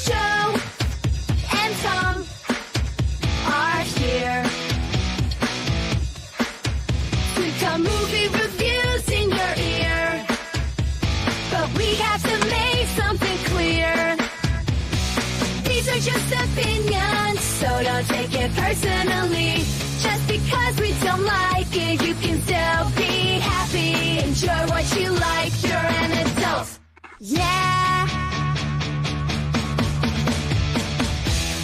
Joe and Tom are here to come movie reviews in your ear. But we have to make something clear. These are just opinions, so don't take it personally. Just because we don't like it, you can still be happy. Enjoy what you like, you're an adult. Yeah.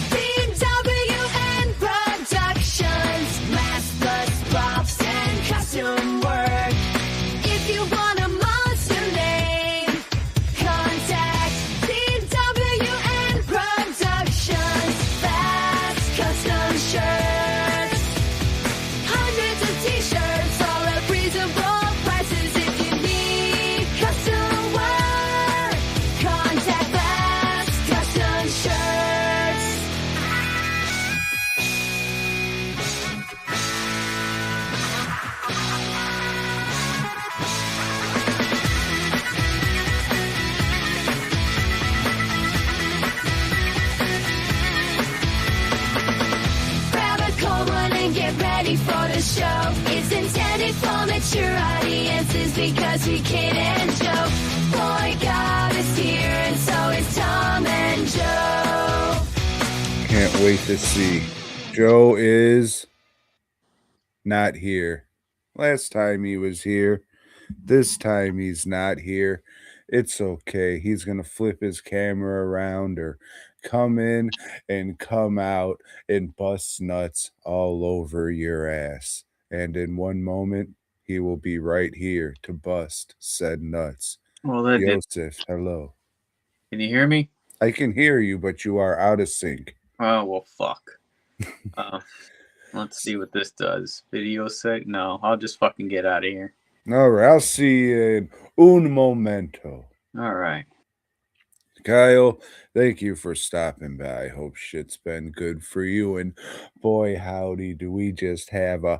BWN Productions, mask plus props and costume work. If you want a monster name, contact BWN Productions. Fast custom shirts, hundreds of t-shirts, all at reasonable prices. If you need custom work, contact Fast Custom Shirts. Grab a cold one and get ready for the show. It's intended for mature audiences because we kid and joke. Boy God is here and so is Tom and Joe. Can't wait to see. Joe is not here. Last time he was here. This time he's not here. It's okay. He's going to flip his camera around or come in and come out and bust nuts all over your ass. And in one moment, he will be right here to bust said nuts. Well, that did. Joseph, hello. Can you hear me? I can hear you, but you are out of sync. Oh, well, fuck. Let's see what this does. Video set? No, I'll just fucking get out of here. All right, I'll see you in un momento. All right. Kyle, thank you for stopping by. I hope shit's been good for you. And boy, howdy, do we just have I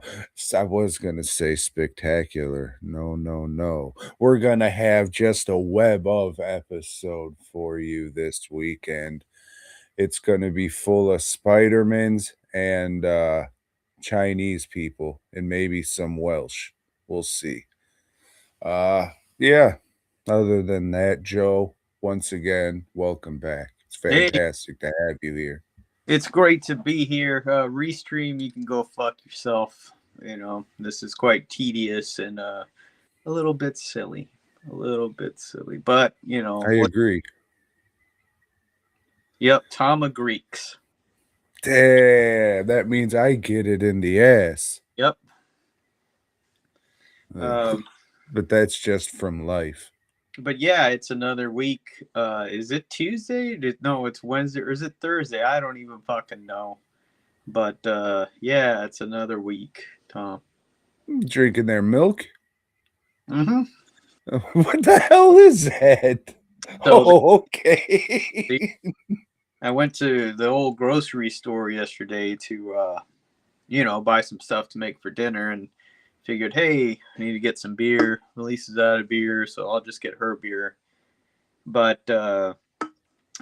was going to say spectacular. No. We're going to have just a web of episode for you this weekend. It's going to be full of Spider-Mans and Chinese people and maybe some Welsh. We'll see. Yeah. Other than that, Joe, once again, welcome back. It's fantastic to have you here. It's great to be here. Restream, you can go fuck yourself. You know, this is quite tedious and a little bit silly. But, you know. I agree. Yep, Tom agrees. Damn, that means I get it in the ass. Yep. But that's just from life. But yeah, it's another week. Is it Tuesday? No, it's Wednesday. Or is it Thursday? I don't even fucking know. But yeah, it's another week, Tom. Drinking their milk? Mm-hmm. What the hell is that? Okay. I went to the old grocery store yesterday to, buy some stuff to make for dinner and figured, hey, I need to get some beer. Lisa's out of beer, so I'll just get her beer. But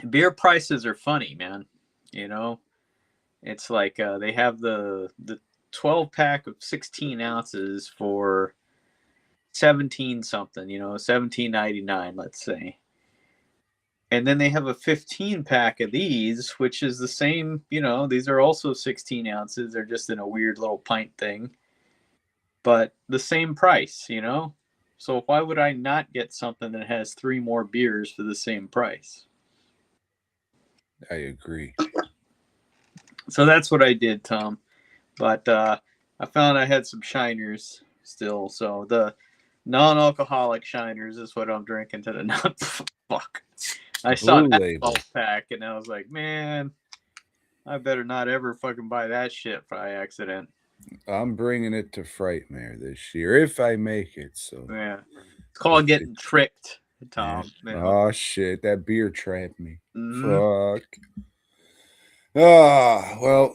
beer prices are funny, man. You know, it's like they have the 12-pack of 16 ounces for 17 something, $17.99, let's say. And then they have a 15-pack of these, which is the same, these are also 16 ounces. They're just in a weird little pint thing. But the same price, So why would I not get something that has 3 more beers for the same price? I agree. So that's what I did, Tom. But I found I had some Shiners still. So the non-alcoholic Shiners is what I'm drinking to the fuck. I saw that 12-pack and I was like, man, I better not ever fucking buy that shit by accident. I'm bringing it to Frightmare this year if I make it. So yeah, it's called getting tricked, Tom. Yeah. Oh shit, that beer trapped me. Fuck. Well,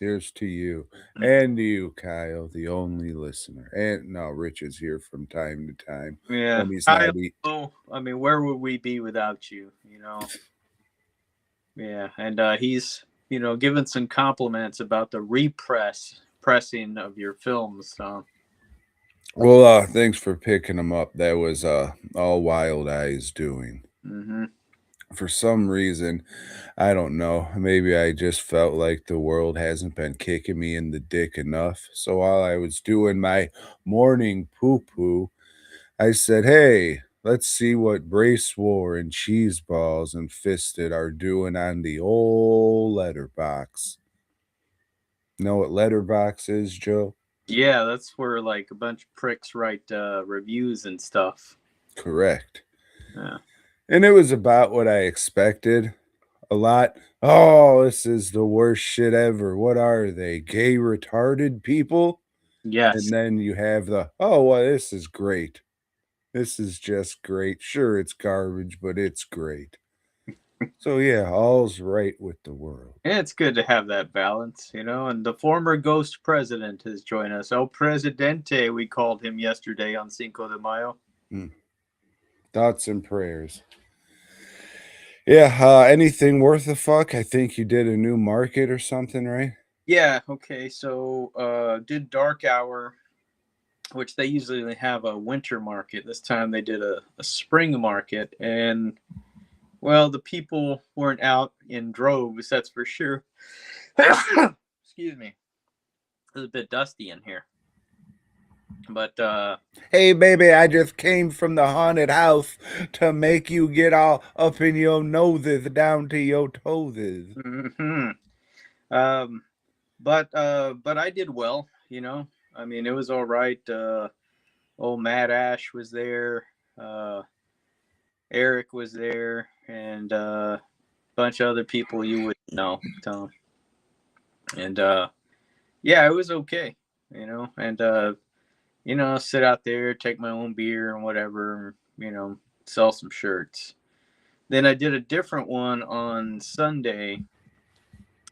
here's to you and to you, Kyle, the only listener. And no, Rich is here from time to time. Yeah, he's Kyle, I mean, where would we be without you? you know. Yeah, and he's, given some compliments about the pressing of your films. So Well, thanks for picking them up. That was all Wild Eyes doing. hmm For some reason, I don't know. Maybe I just felt like the world hasn't been kicking me in the dick enough. So while I was doing my morning poo poo, I said, hey, let's see what Brace War and Cheese Balls and Fisted are doing on the old letterbox. Know what letterbox is, Joe? yeah, that's where like a bunch of pricks write reviews and stuff. Correct. Yeah. And it was about what I expected. A lot. Oh, this is the worst shit ever. What are they? Gay retarded people? Yes. And then you have the, oh, well, this is great. This is just great. Sure, it's garbage, but it's great. So, yeah, all's right with the world. Yeah, it's good to have that balance, And the former ghost president has joined us. El Presidente, we called him yesterday on Cinco de Mayo. Thoughts and prayers. Yeah, anything worth a fuck? I think you did a new market or something, right? Yeah, okay. So did Dark Hour, which they usually have a winter market. This time they did a spring market, and well, the people weren't out in droves, that's for sure. Excuse me. It's a bit dusty in here. But hey, baby, I just came from the haunted house to make you get all up in your noses down to your toes. mhm. um but I did well, I mean, it was all right. Old Matt Ash was there, Eric was there, and a bunch of other people you would know, Tom. And yeah, it was okay, and sit out there, take my own beer and whatever, sell some shirts. Then I did a different one on Sunday,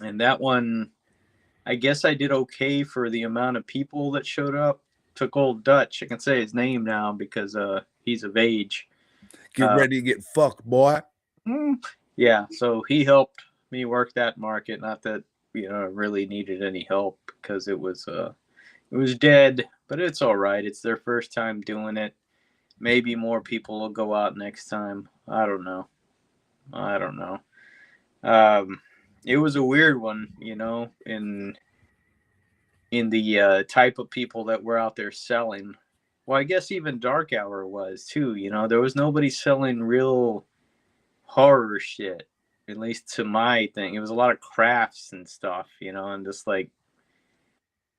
and that one, I guess I did okay for the amount of people that showed up. Took old Dutch. I can say his name now because he's of age. Get ready to get fucked, boy. Yeah, so he helped me work that market. Not that I really needed any help because it was dead, but it's all right. It's their first time doing it. Maybe more people will go out next time. I don't know. It was a weird one, in the type of people that were out there selling. Well, I guess even Dark Hour was too. There was nobody selling real horror shit, at least to my thing. It was a lot of crafts and stuff, and just like,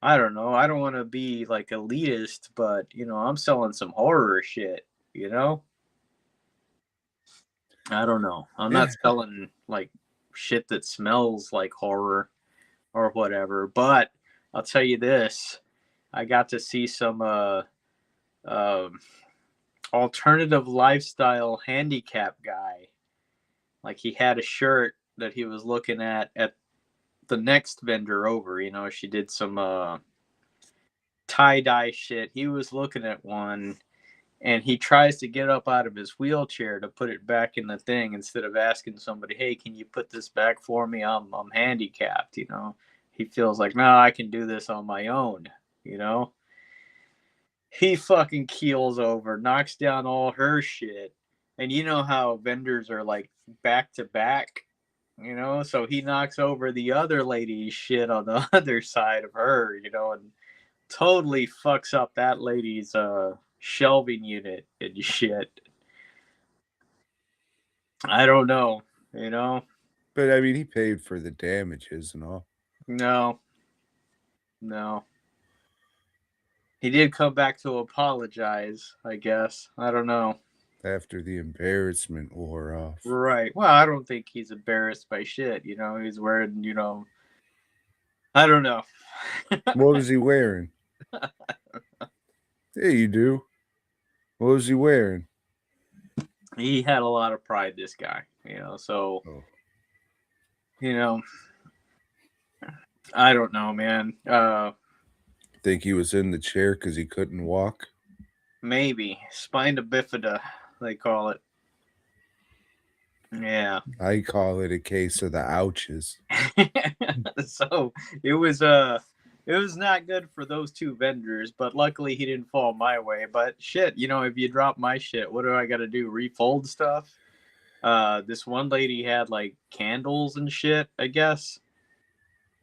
I don't know. I don't want to be like elitist, but I'm selling some horror shit, you know? I don't know. I'm Yeah. not selling like shit that smells like horror or whatever, but I'll tell you this. I got to see some um alternative lifestyle handicap guy. Like, he had a shirt that he was looking at the next vendor over. She did some tie-dye shit. He was looking at one, and he tries to get up out of his wheelchair to put it back in the thing instead of asking somebody, hey, can you put this back for me? I'm handicapped. He feels like, no, I can do this on my own. He fucking keels over, knocks down all her shit. And you know how vendors are like back to back, so he knocks over the other lady's shit on the other side of her, and totally fucks up that lady's shelving unit and shit. I don't know, But I mean, he paid for the damages and all. No. He did come back to apologize, I guess. I don't know. After the embarrassment wore off. Right. Well, I don't think he's embarrassed by shit. He's wearing, I don't know. What was he wearing? Yeah, you do. What was he wearing? He had a lot of pride, this guy, so, I don't know, man. Think he was in the chair because he couldn't walk? Maybe. Spina bifida, they call it. Yeah. I call it a case of the ouches. So it was not good for those two vendors, but luckily he didn't fall my way. But shit, if you drop my shit, what do I got to do? Refold stuff? This one lady had like candles and shit, I guess.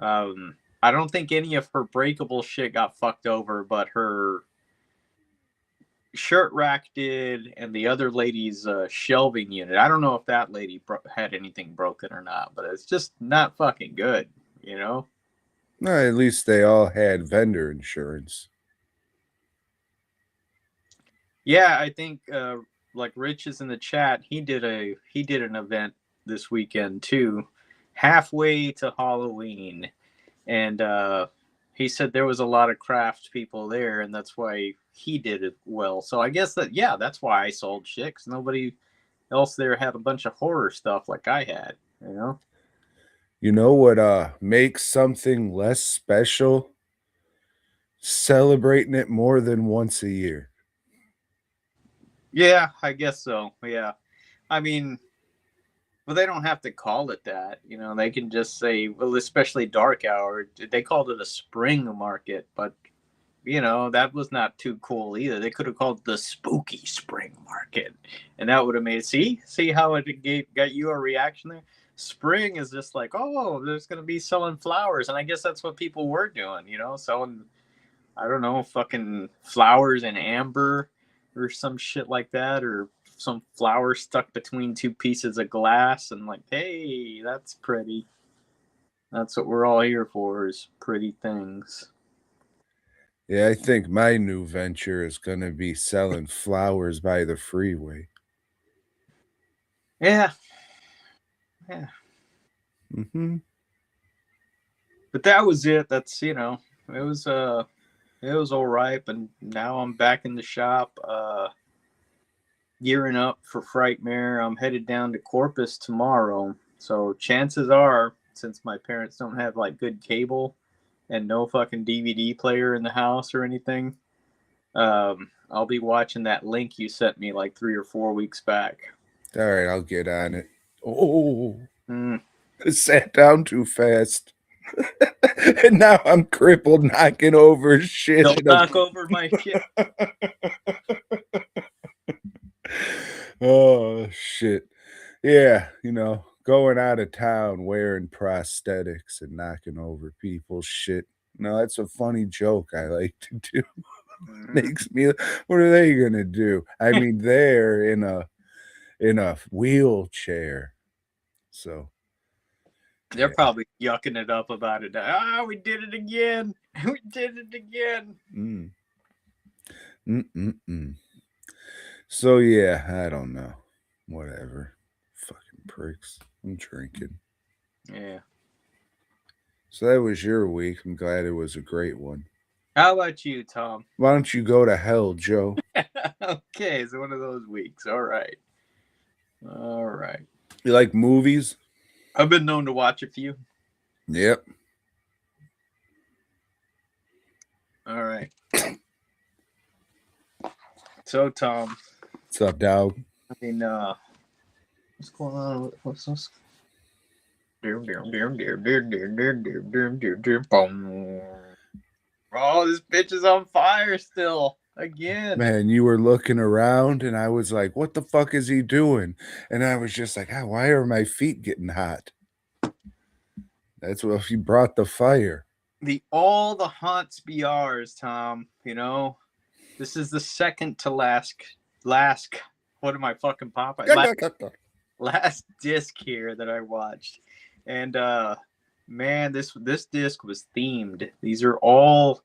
I don't think any of her breakable shit got fucked over, but her shirt rack did, and the other lady's shelving unit. I don't know if that lady had anything broken or not, but it's just not fucking good, No, at least they all had vendor insurance. Yeah, I think like Rich is in the chat. He did an event this weekend too, halfway to Half-o-Ween, and he said there was a lot of craft people there, and that's why he did it well. So I guess that's why I sold shit, 'cause nobody else there had a bunch of horror stuff like I had. You know what makes something less special? Celebrating it more than once a year. Yeah, I guess so. Yeah, I mean, well, they don't have to call it that. They can just say, well, especially dark hour. They called it a spring market, but that was not too cool either. They could have called it the spooky spring market, and that would have made it. See how it got you a reaction there. Spring is just like, oh, there's gonna be selling flowers, and I guess that's what people were doing. Selling, I don't know, fucking flowers in amber or some shit like that, or some flower stuck between two pieces of glass, and like, hey, that's pretty. That's what we're all here for, is pretty things. Yeah, I think my new venture is going to be selling flowers by the freeway. Yeah. Mm-hmm. But that was it. That's it was all right. But now I'm back in the shop, gearing up for Frightmare. I'm headed down to Corpus tomorrow. So chances are, since my parents don't have like good cable and no fucking DVD player in the house or anything, I'll be watching that link you sent me like 3 or 4 weeks back. All right, I'll get on it. Oh, I sat down too fast. And now I'm crippled, knocking over shit. Don't knock over my shit. Oh, shit. Yeah, going out of town wearing prosthetics and knocking over people's shit. No, that's a funny joke I like to do. Makes me, what are they going to do? I mean, they're in a wheelchair. So they're probably yucking it up about it. We did it again. We did it again. So yeah, I don't know. Whatever. Fucking pricks. I'm drinking. Yeah. So that was your week. I'm glad it was a great one. How about you, Tom? Why don't you go to hell, Joe? Okay, it's one of those weeks. All right. You like movies? I've been known to watch a few. Yep. All right. So, Tom. What's up, dog? I mean, what's going on? What's this? Oh, this bitch is on fire still. Again. Man, you were looking around and I was like, what the fuck is he doing? And I was just like, why are my feet getting hot? That's what he brought the fire. All the haunts be ours, Tom. This is the second to last what am I fucking popping? Last disc here that I watched. And man, this disc was themed. These are all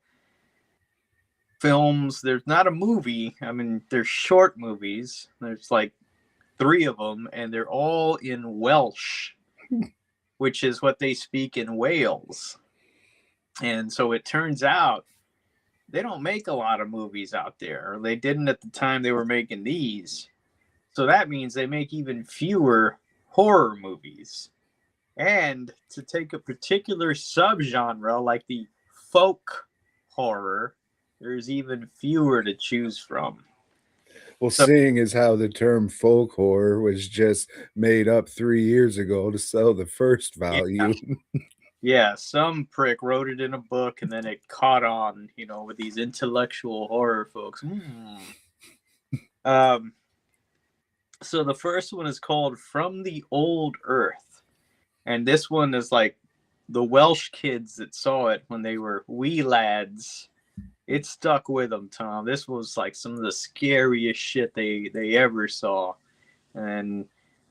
films. There's not a movie. I mean, there's short movies. There's like 3 of them, and they're all in Welsh, which is what they speak in Wales. And so it turns out they don't make a lot of movies out there, or they didn't at the time they were making these. So that means they make even fewer horror movies. And to take a particular subgenre like the folk horror, there's even fewer to choose from. Well, So seeing as how the term folk horror was just made up 3 years ago to sell the first yeah, volume. yeah, some prick wrote it in a book and then it caught on, with these intellectual horror folks. Um, so the first one is called From the Old Earth. And this one is like the Welsh kids that saw it when they were wee lads. It stuck with them, Tom. This was like some of the scariest shit they ever saw. And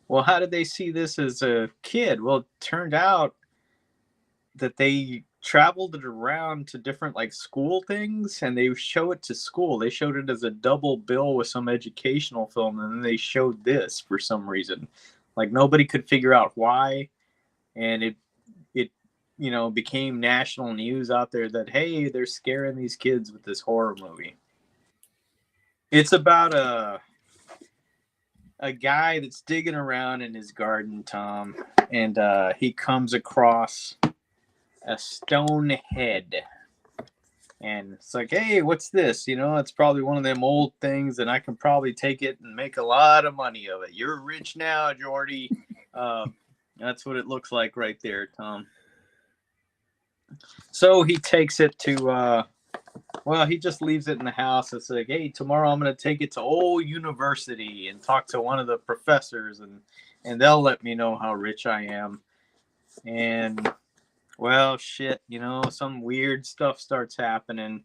well, how did they see this as a kid? Well, it turned out that they traveled it around to different like school things and they show it to school. They showed it as a double bill with some educational film, and then they showed this for some reason. Like nobody could figure out why, and it became national news out there that hey, they're scaring these kids with this horror movie. It's about a guy that's digging around in his garden, Tom, and he comes across a stone head. And it's like, hey, what's this? It's probably one of them old things, and I can probably take it and make a lot of money of it. You're rich now, Jordy. That's what it looks like right there, Tom. So he takes it to, he just leaves it in the house. It's like, hey, tomorrow I'm going to take it to old university and talk to one of the professors, and they'll let me know how rich I am. And well, shit, some weird stuff starts happening.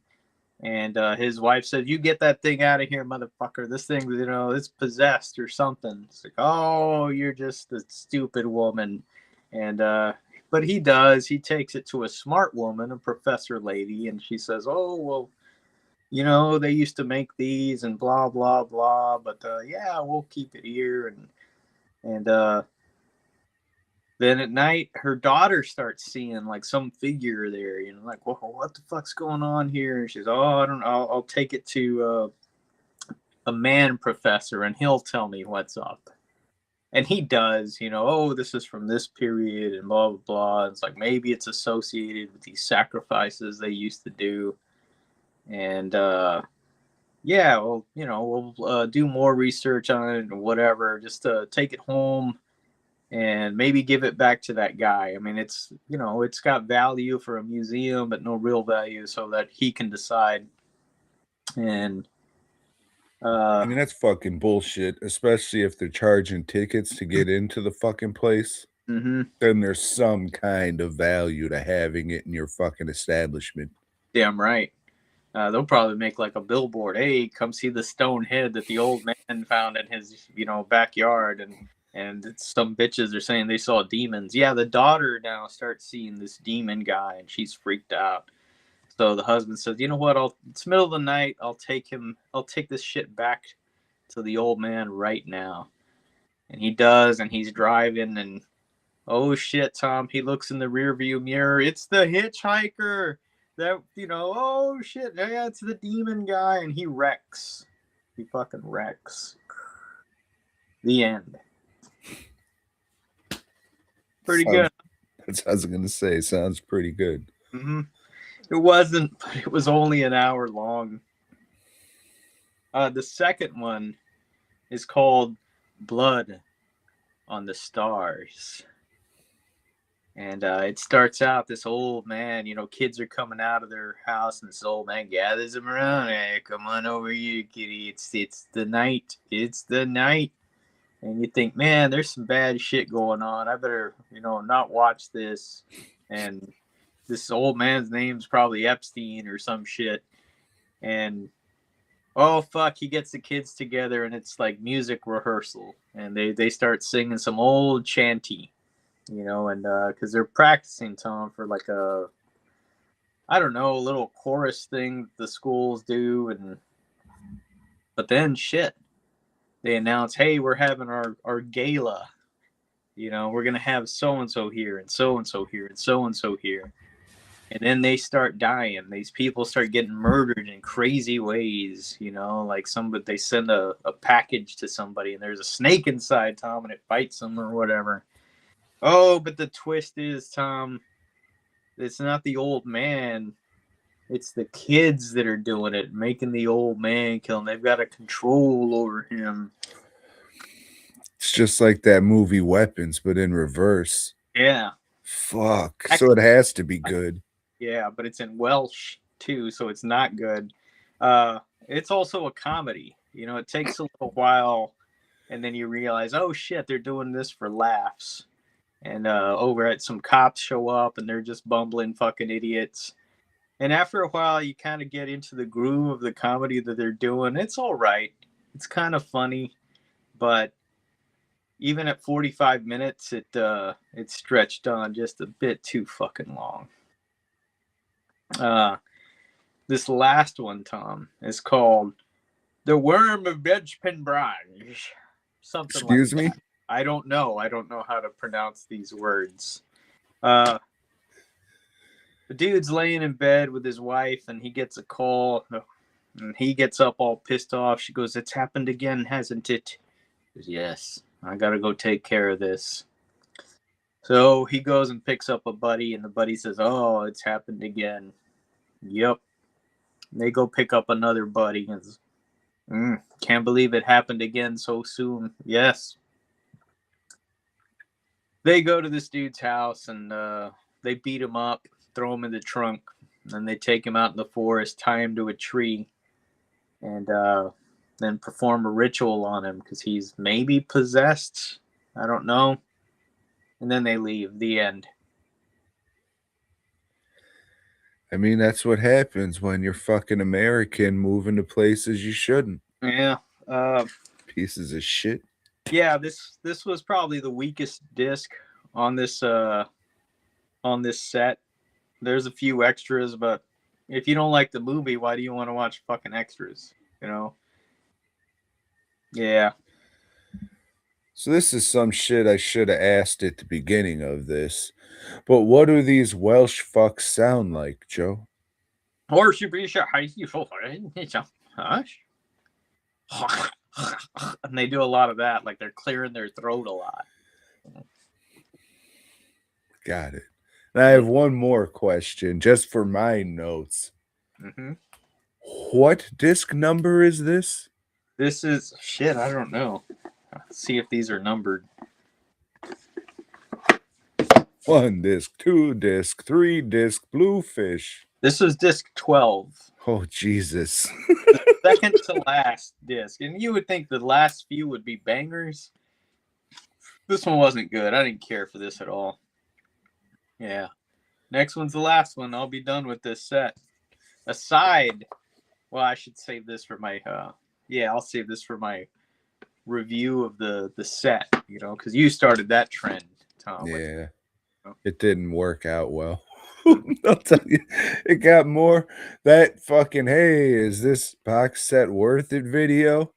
And his wife said, you get that thing out of here, motherfucker. This thing, it's possessed or something. It's like, oh, you're just a stupid woman. And, but he does. He takes it to a smart woman, a professor lady. And she says, oh, well, they used to make these and blah, blah, blah. But, yeah, we'll keep it here. And then at night, her daughter starts seeing like some figure there, like, well, what the fuck's going on here? And she's, oh, I don't know. I'll take it to a man professor and he'll tell me what's up. And he does, oh, this is from this period and blah, blah, blah. It's like maybe it's associated with these sacrifices they used to do. And yeah, well, we'll do more research on it and whatever, just to take it home and maybe give it back to that guy. I mean, it's got value for a museum, but no real value, so that he can decide. And I mean, that's fucking bullshit, especially if they're charging tickets to get into the fucking place. mm-hmm. Then there's some kind of value to having it in your fucking establishment. Damn right. They'll probably make like a billboard. Hey, come see the stone head that the old man found in his, backyard. And some bitches are saying they saw demons. Yeah, the daughter now starts seeing this demon guy, and she's freaked out. So the husband says, you know what? It's middle of the night. I'll take this shit back to the old man right now. And he does, and he's driving, and oh shit, Tom, he looks in the rearview mirror. It's the hitchhiker. That, oh shit, yeah, it's the demon guy, and he wrecks. He fucking wrecks. The end. Pretty good. That's what I was gonna say. Sounds pretty good. Mm-hmm. It wasn't, but it was only an hour long. The second one is called Blood on the Stars. And it starts out, this old man, kids are coming out of their house, and this old man gathers them around. Hey, come on over here, kitty. It's the night. It's the night. And you think, man, there's some bad shit going on. I better, not watch this. And this old man's name's probably Epstein or some shit. And oh fuck, he gets the kids together, and it's like music rehearsal, and they start singing some old chanty, and because they're practicing, Tom, for like a little chorus thing the schools do. But then shit, they announce, hey, we're having our gala. We're going to have so-and-so here and so-and-so here and so-and-so here. And then they start dying. These people start getting murdered in crazy ways, like they send a package to somebody and there's a snake inside, Tom, and it bites them or whatever. Oh, but the twist is, Tom, it's not the old man. It's the kids that are doing it, making the old man kill him. They've got a control over him. It's just like that movie Weapons, but in reverse. Yeah. Fuck. So it has to be good. Yeah, but it's in Welsh too, so it's not good. It's also a comedy. You know, it takes a little while, and then you realize, oh shit, they're doing this for laughs. And over at some cops show up, and they're just bumbling fucking idiots. And after a while, you kind of get into the groove of the comedy that they're doing. It's all right. It's kind of funny, but even at 45 minutes, it stretched on just a bit too fucking long. This last one, Tom, is called The Worm of Bedgpenbrange. Something Excuse like me? that. I don't know how to pronounce these words. The dude's laying in bed with his wife, and he gets a call, and he gets up all pissed off. She goes, "It's happened again, hasn't it?" He goes, "Yes, I gotta go take care of this." So he goes and picks up a buddy, and the buddy says, "Oh, it's happened again." Yep. They go pick up another buddy. And, can't believe it happened again so soon. Yes. They go to this dude's house, and they beat him up, throw him in the trunk, and they take him out in the forest, tie him to a tree, and then perform a ritual on him because he's maybe possessed. I don't know. And then they leave. The end. I mean, that's what happens when you're fucking American moving to places you shouldn't. Yeah. Pieces of shit. Yeah, this was probably the weakest disc on this set. There's a few extras, but if you don't like the movie, why do you want to watch fucking extras? You know? Yeah. So this is some shit I should have asked at the beginning of this. But what do these Welsh fucks sound like, Joe? And they do a lot of that, like they're clearing their throat a lot. Got it. And I have one more question just for my notes. Mm-hmm. What disc number is this? This is shit. I don't know. Let's see if these are numbered. 1 disc, 2 disc, 3 disc, Bluefish. This is disc 12. Oh, Jesus. The second to last disc. And you would think the last few would be bangers. This one wasn't good. I didn't care for this at all. Yeah. Next one's the last one. I'll be done with this set. Aside, well, I should save this for my, I'll save this for my review of the set, you know, because you started that trend, Tom. Yeah. It didn't work out well. I'll tell you, it got more that fucking, hey, is this box set worth it video?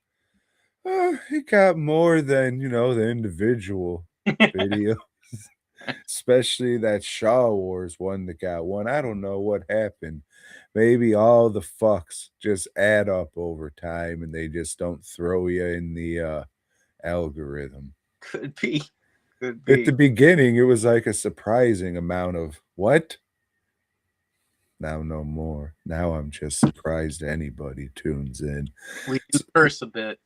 It got more than, the individual videos. Especially that Shaw Wars one that got one. I don't know what happened. Maybe all the fucks just add up over time and they just don't throw you in the algorithm. Could be. At the beginning, it was like a surprising amount of what? Now no more. Now I'm just surprised anybody tunes in. We do curse a bit.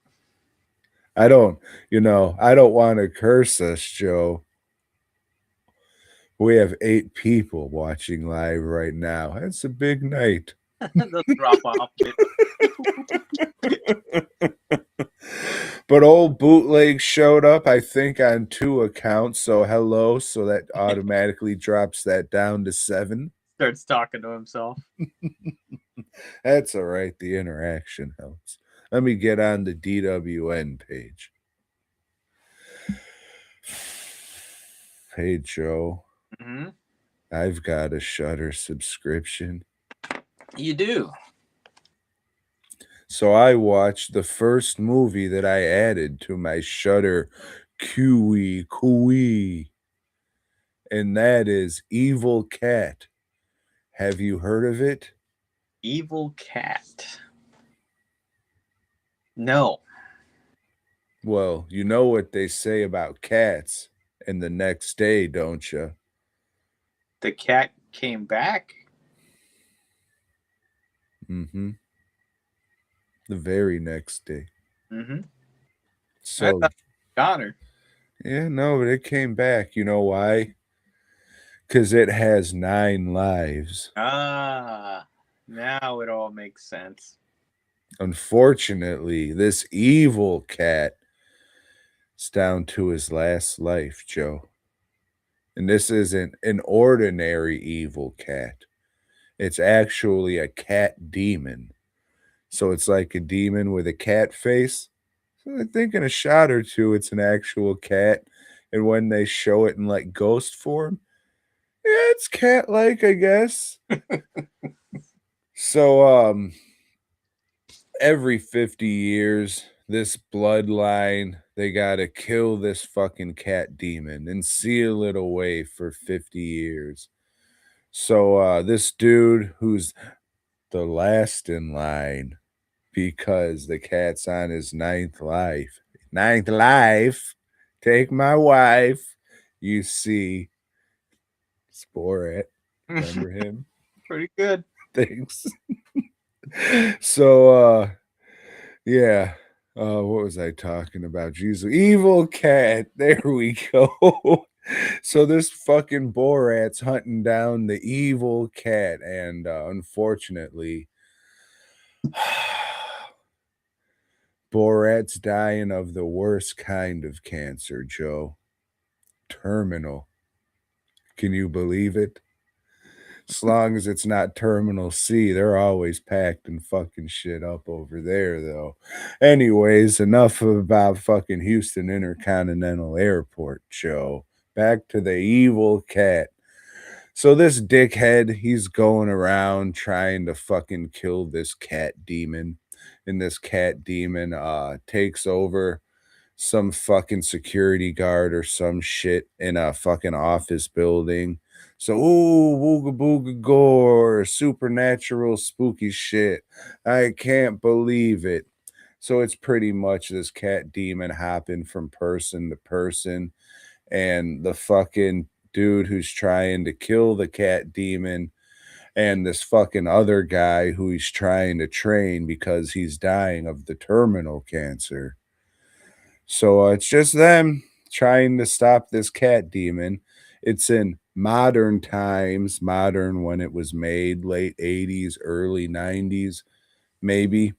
I don't want to curse us, Joe. We have 8 people watching live right now. That's a big night. They'll drop off. But old Bootleg showed up, I think, on 2 accounts. So hello. So that automatically drops that down to 7. Starts talking to himself. That's all right. The interaction helps. Let me get on the DWN page. Hey, Joe. Mm-hmm. I've got a Shudder subscription. You do? So I watched the first movie that I added to my Shudder QE, and that is Evil Cat. Have you heard of it? Evil Cat. No. Well, you know what they say about cats, and the next day, don't you? The cat came back? Mm-hmm. The very next day. Mm-hmm. I So thought got her. yeah, no, but it came back. You know why? Because it has 9 lives. Ah, now it all makes sense. Unfortunately, this evil cat is down to his last life, Joe. And this isn't an ordinary evil cat. It's actually a cat demon. So it's like a demon with a cat face. So I think in a shot or two, it's an actual cat. And when they show it in like ghost form, yeah, it's cat like, I guess. So, every 50 years, this bloodline, they gotta kill this fucking cat demon and seal it away for 50 years. So, this dude who's the last in line because the cat's on his ninth life. Ninth life. Take my wife. You see, Sporat. Remember him? Pretty good. Thanks. So, yeah. What was I talking about? Jesus. Evil cat. There we go. So this fucking Borat's hunting down the evil cat, and unfortunately, Borat's dying of the worst kind of cancer, Joe. Terminal. Can you believe it? As long as it's not Terminal C, they're always packed and fucking shit up over there, though. Anyways, enough about fucking Houston Intercontinental Airport, Joe. Back to the evil cat. So this dickhead, he's going around trying to fucking kill this cat demon. And this cat demon takes over some fucking security guard or some shit in a fucking office building. So, ooh, wooga booga gore, supernatural spooky shit. I can't believe it. So it's pretty much this cat demon hopping from person to person, and the fucking dude who's trying to kill the cat demon, and this fucking other guy who he's trying to train because he's dying of the terminal cancer. So it's just them trying to stop this cat demon. It's in modern times, modern when it was made, late 80s, early 90s, maybe.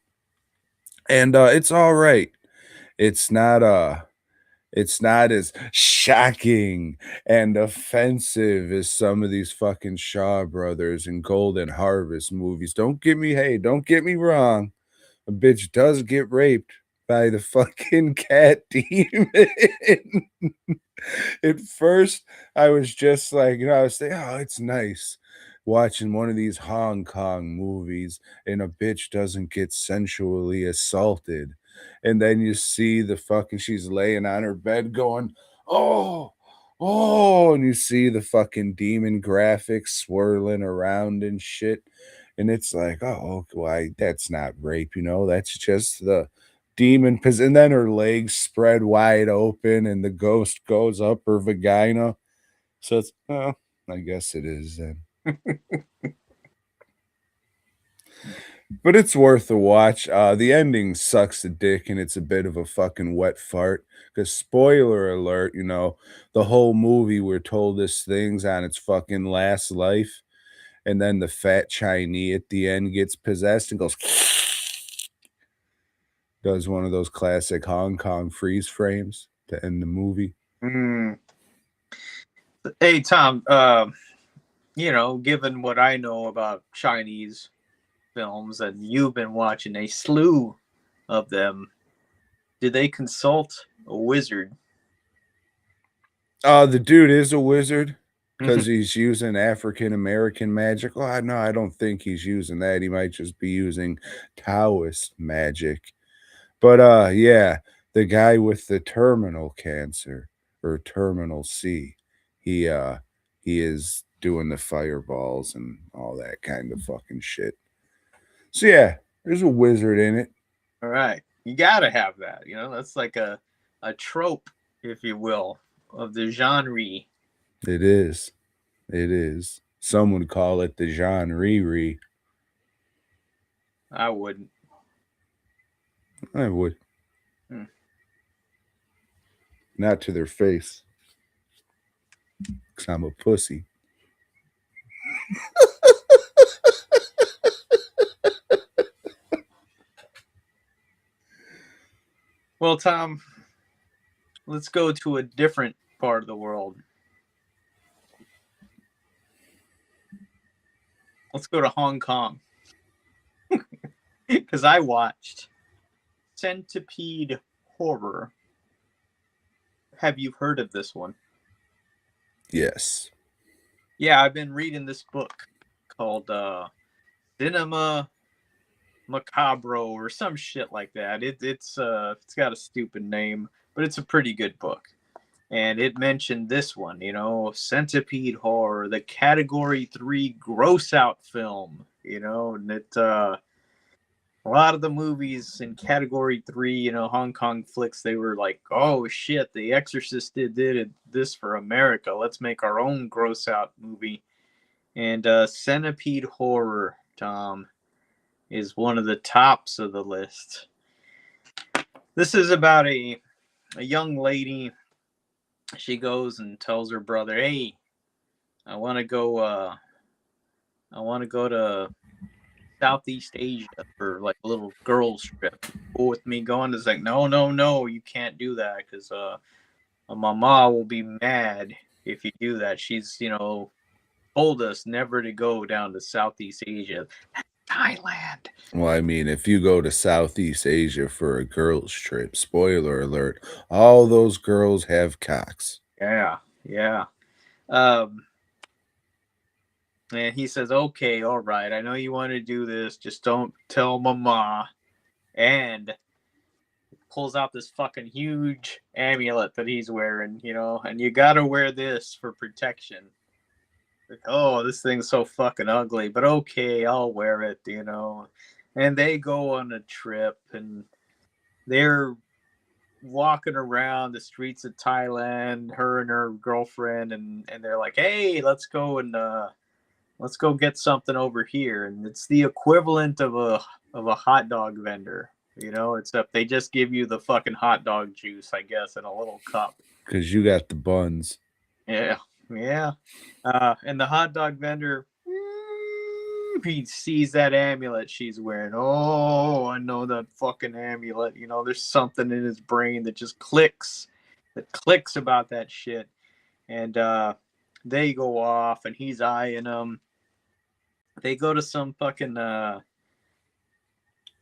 And it's all right. It's not it's not as shocking and offensive as some of these fucking Shaw Brothers and Golden Harvest movies. Don't get me wrong. A bitch does get raped by the fucking cat demon. At first, I was just like, I was thinking, oh, it's nice watching one of these Hong Kong movies and a bitch doesn't get sensually assaulted. And then you see she's laying on her bed going, oh, oh, and you see the fucking demon graphics swirling around and shit. And it's like, oh, why? That's not rape, that's just the demon. And then her legs spread wide open and the ghost goes up her vagina. So it's, well, I guess it is then. But it's worth a watch. The ending sucks a dick and it's a bit of a fucking wet fart. Because, spoiler alert, the whole movie we're told this thing's on its fucking last life. And then the fat Chinese at the end gets possessed and goes, does one of those classic Hong Kong freeze frames to end the movie. Mm. Hey, Tom, given what I know about Chinese films, and you've been watching a slew of them, did they consult a wizard? The dude is a wizard because he's using African American magic. Oh, no, I don't think he's using that. He might just be using Taoist magic. But yeah, the guy with the terminal cancer or terminal C, he is doing the fireballs and all that kind of fucking shit. So yeah, there's a wizard in it. All right, you gotta have that. That's like a trope, if you will, of the genre. It is. It is. Some would call it the genre. I wouldn't. I would. Hmm. Not to their face. Because I'm a pussy. Well, Tom, let's go to a different part of the world. Let's go to Hong Kong. Because I watched Centipede Horror. Have you heard of this one? Yes. Yeah, I've been reading this book called Cinema Macabro or some shit like that. It's got a stupid name, but it's a pretty good book. And it mentioned this one, you know, Centipede Horror, the Category 3 gross out film, you know, and it a lot of the movies in Category 3, you know, Hong Kong flicks, they were like, oh shit, The Exorcist did this for America. Let's make our own gross out movie. And Centipede Horror, Tom, is one of the tops of the list. This is about a young lady. She goes and tells her brother, "Hey, I want to go to Southeast Asia for like a little girls trip. Go with me going?" It's like, no, you can't do that because my mom will be mad if you do that. She's, you know, told us never to go down to Southeast Asia. Thailand. Well, I mean, if you go to Southeast Asia for a girls' trip, spoiler alert, all those girls have cocks. Yeah. And he says, okay, all right, I know you want to do this, just don't tell mama. And pulls out this fucking huge amulet that he's wearing, you know, and you gotta wear this for protection. Like, oh, this thing's so fucking ugly, but okay, I'll wear it, you know. And they go on a trip, and they're walking around the streets of Thailand, her and her girlfriend, and they're like, hey, let's go get something over here. And it's the equivalent of a hot dog vendor, you know, except they just give you the fucking hot dog juice, I guess, in a little cup. Because you got the buns. Yeah. And the hot dog vendor, he sees that amulet she's wearing. Oh, I know that fucking amulet. You know, there's something in his brain that just clicks about that shit. And they go off, and he's eyeing them. They go to some fucking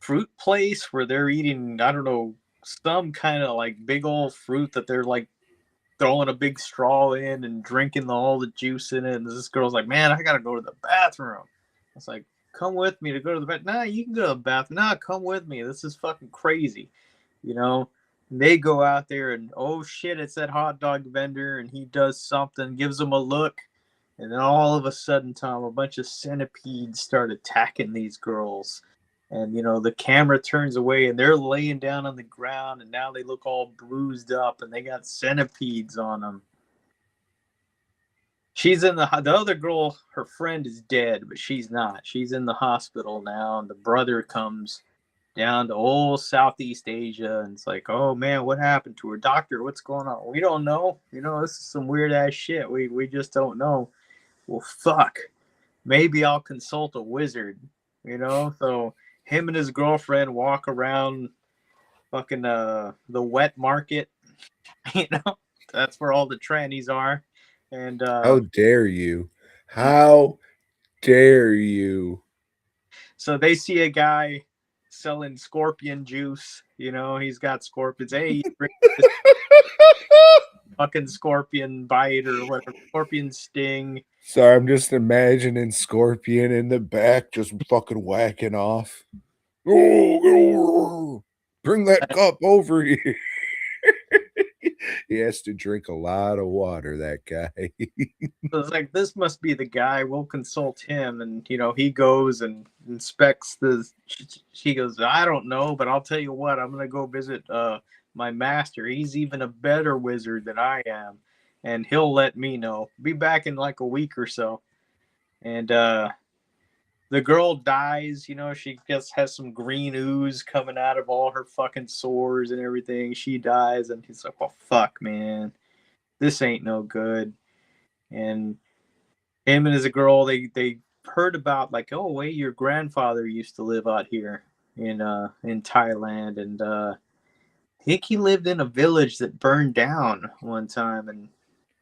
fruit place where they're eating, I don't know, some kind of like big old fruit that they're like throwing a big straw in and drinking all the juice in it. And this girl's like, man, I gotta go to the bathroom. It's like, come with me to go to the bathroom. Nah, you can go to the bathroom. Nah, come with me. This is fucking crazy. You know? And they go out there, and oh shit, it's that hot dog vendor, and he does something, gives them a look. And then all of a sudden, Tom, a bunch of centipedes start attacking these girls. And, you know, the camera turns away, and they're laying down on the ground, and now they look all bruised up, and they got centipedes on them. She's in the other girl, her friend is dead, but she's not. She's in the hospital now, and the brother comes down to old Southeast Asia, and it's like, oh, man, what happened to her? Doctor, what's going on? We don't know. You know, this is some weird-ass shit. We just don't know. Well, fuck. Maybe I'll consult a wizard, you know? So him and his girlfriend walk around fucking the wet market. You know, that's where all the trannies are. And how dare you? How dare you? So they see a guy selling scorpion juice. You know, he's got scorpions. Hey, you drink this fucking scorpion bite or whatever, scorpion sting. Sorry, I'm just imagining Scorpion in the back just fucking whacking off. Bring that cup over here. He has to drink a lot of water, that guy. So it's like, this must be the guy. We'll consult him. And, you know, he goes and inspects she goes, I don't know, but I'll tell you what, I'm going to go visit my master. He's even a better wizard than I am. And he'll let me know. Be back in like a week or so. And the girl dies, you know, she just has some green ooze coming out of all her fucking sores and everything. She dies, and he's like, well, fuck, man. This ain't no good. And him and his girl, they heard about, like, oh, wait, your grandfather used to live out here in Thailand. And I think he lived in a village that burned down one time. And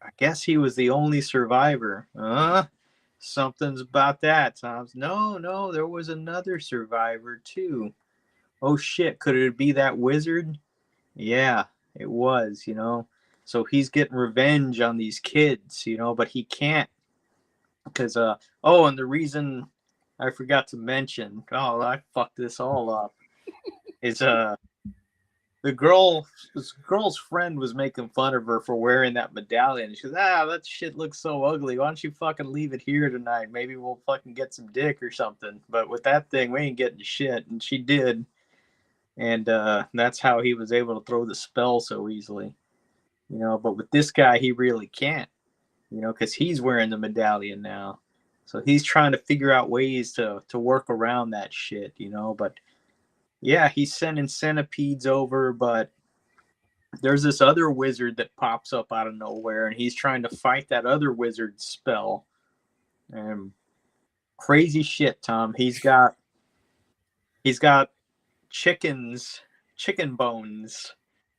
I guess he was the only survivor. Something's about that, Tom. No, there was another survivor too. Oh shit, could it be that wizard? Yeah, it was, you know. So he's getting revenge on these kids, you know, but he can't because oh, and the reason I forgot to mention, oh, I fucked this all up. Is this girl's friend was making fun of her for wearing that medallion. She goes, that shit looks so ugly. Why don't you fucking leave it here tonight? Maybe we'll fucking get some dick or something. But with that thing, we ain't getting shit. And she did. And that's how he was able to throw the spell so easily. You know, but with this guy, he really can't. You know, because he's wearing the medallion now. So he's trying to figure out ways to work around that shit, you know, but yeah, he's sending centipedes over, but there's this other wizard that pops up out of nowhere, and he's trying to fight that other wizard's spell. And crazy shit, Tom. He's got chicken bones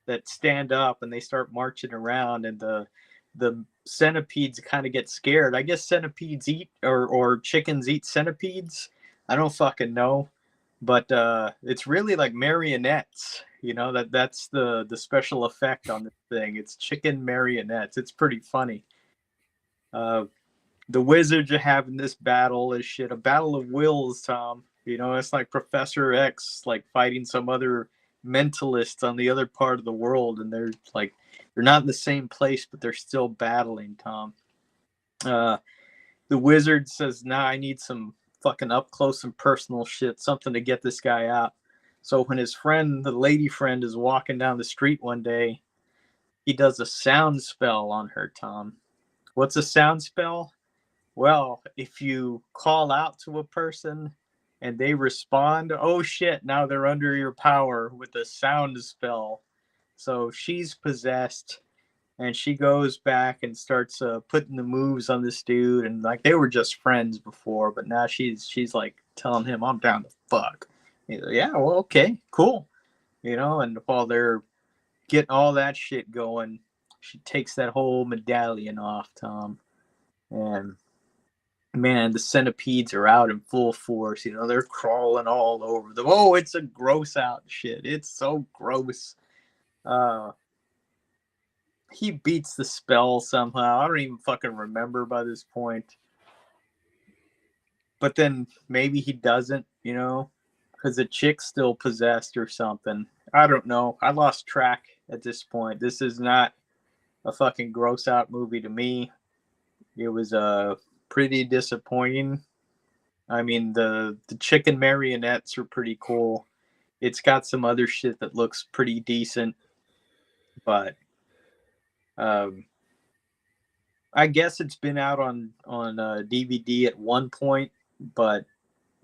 that stand up, and they start marching around, and the centipedes kind of get scared. I guess centipedes eat or chickens eat centipedes. I don't fucking know. But it's really like marionettes, you know, that's the special effect on this thing. It's chicken marionettes. It's pretty funny. The wizards are having this battle as shit, a battle of wills, Tom. You know, it's like Professor X like fighting some other mentalist on the other part of the world, and they're not in the same place, but they're still battling, Tom. The wizard says, nah, I need some fucking up close and personal shit, something to get this guy out. So when his friend, the lady friend, is walking down the street one day, he does a sound spell on her, Tom. What's a sound spell? Well, if you call out to a person and they respond, oh shit, now they're under your power with a sound spell. So she's possessed, and she goes back and starts putting the moves on this dude, and like they were just friends before, but now she's like telling him, "I'm down to fuck." He's like, yeah, well, okay, cool, you know. And while they're getting all that shit going, she takes that whole medallion off, Tom, and man, the centipedes are out in full force. You know, they're crawling all over them. Oh, it's a gross out shit. It's so gross. He beats the spell somehow. I don't even fucking remember by this point. But then maybe he doesn't, you know, because the chick's still possessed or something. I don't know. I lost track at this point. This is not a fucking gross out movie to me. It was pretty disappointing. I mean, the chicken marionettes are pretty cool. It's got some other shit that looks pretty decent, but I guess it's been out on DVD at one point, but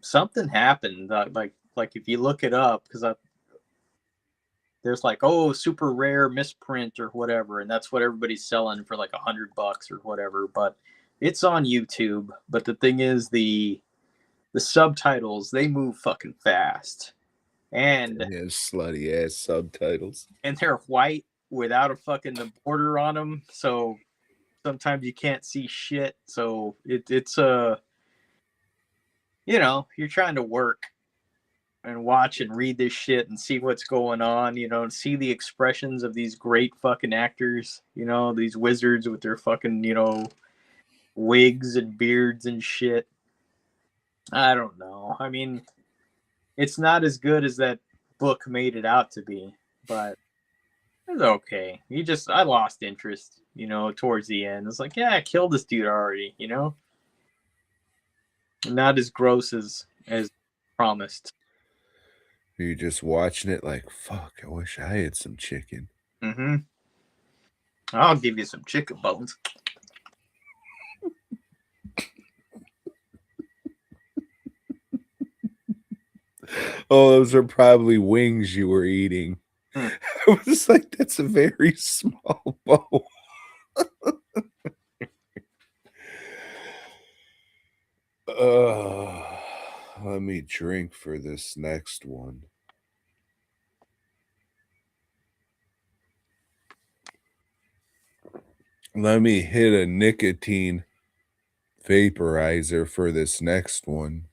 something happened. Like if you look it up, because there's like, oh, super rare misprint or whatever, and that's what everybody's selling for like $100 or whatever. But it's on YouTube. But the thing is, the subtitles, they move fucking fast, and Yeah, slutty ass subtitles. and they're white without a fucking border on them, so sometimes you can't see shit. So it's you know, you're trying to work and watch and read this shit and see what's going on, you know, and see the expressions of these great fucking actors, you know, these wizards with their fucking, you know, wigs and beards and shit. I don't know. I mean, it's not as good as that book made it out to be, but it's okay. I lost interest, you know, towards the end. It's like, yeah, I killed this dude already, you know? Not as gross as promised. You're just watching it like, fuck, I wish I had some chicken. Mm-hmm. I'll give you some chicken bones. Oh, those are probably wings you were eating. Hmm. I was like, that's a very small bowl. Let me drink for this next one. Let me hit a nicotine vaporizer for this next one.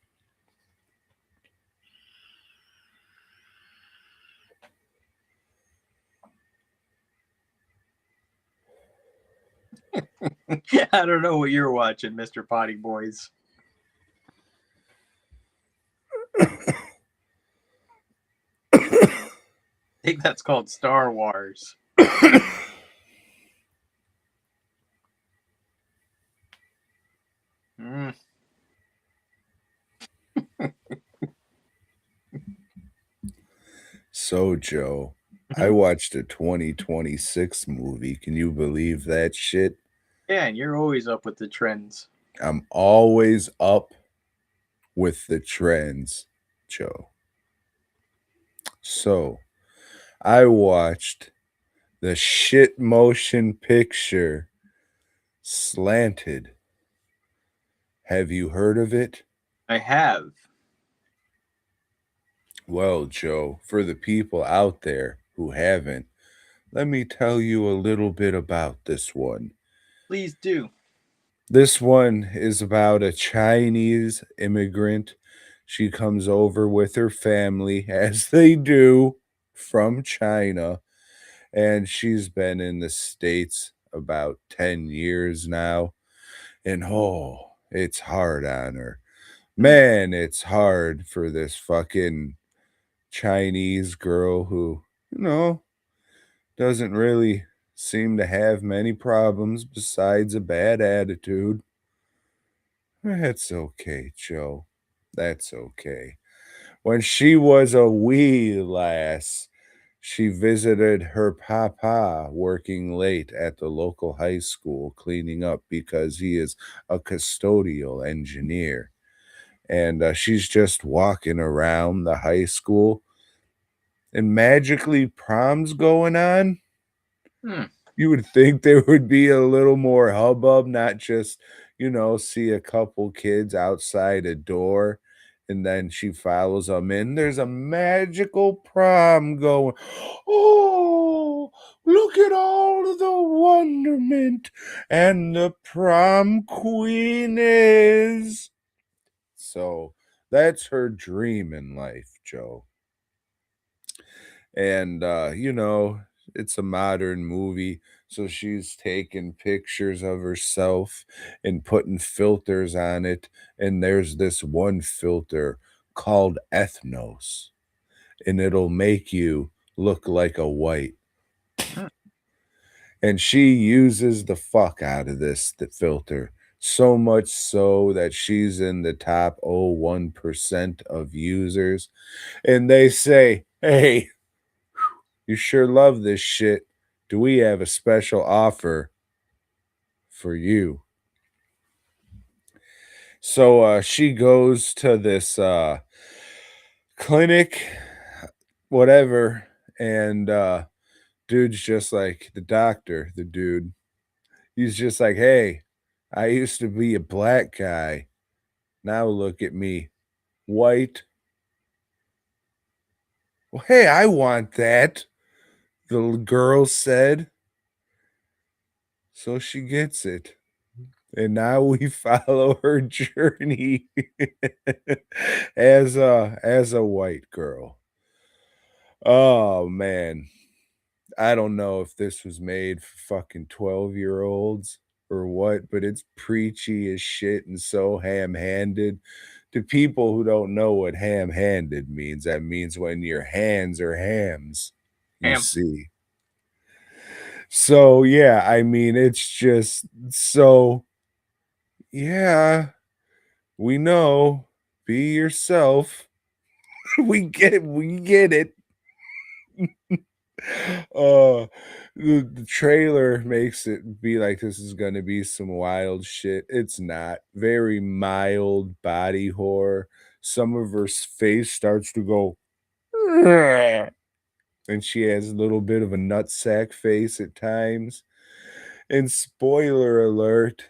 I don't know what you're watching, Mr. Potty Boys. I think that's called Star Wars. Mm. So, Joe, I watched a 2026 movie. Can you believe that shit? Yeah, and you're always up with the trends. I'm always up with the trends, Joe. So, I watched the shit motion picture Slanted. Have you heard of it? I have. Well, Joe, for the people out there who haven't, let me tell you a little bit about this one. Please do. This one is about a Chinese immigrant. She comes over with her family, as they do, from China. And she's been in the States about 10 years now. And oh, it's hard on her. Man, it's hard for this fucking Chinese girl who, doesn't really seem to have many problems besides a bad attitude. That's okay, Joe. That's okay. When she was a wee lass, she visited her papa working late at the local high school cleaning up because he is a custodial engineer. And she's just walking around the high school, and magically prom's going on. Hmm. You would think there would be a little more hubbub, not just, see a couple kids outside a door and then she follows them in. There's a magical prom going. Oh, look at all of the wonderment. And the prom queen is. So that's her dream in life, Joe. And, it's a modern movie. So she's taking pictures of herself and putting filters on it. And there's this one filter called Ethnos, and it'll make you look like a white. And she uses the fuck out of the filter. So much so that she's in the top 0.01% of users. And they say, hey, you sure love this shit. Do we have a special offer for you? So she goes to this clinic, whatever, and dude's just like the doctor, the dude. He's just like, hey, I used to be a black guy. Now look at me, white. Well, hey, I want that, the girl said. So she gets it. And now we follow her journey as a white girl. Oh man. I don't know if this was made for fucking 12-year-olds or what, but it's preachy as shit and so ham-handed. To people who don't know what ham-handed means, that means when your hands are hams, you Ham. see. So yeah, I mean, it's just so, yeah, we know, be yourself. We get it. uh the trailer makes it be like this is gonna be some wild shit. It's not. Very mild body horror. Some of her face starts to go And she has a little bit of a nutsack face at times. And spoiler alert,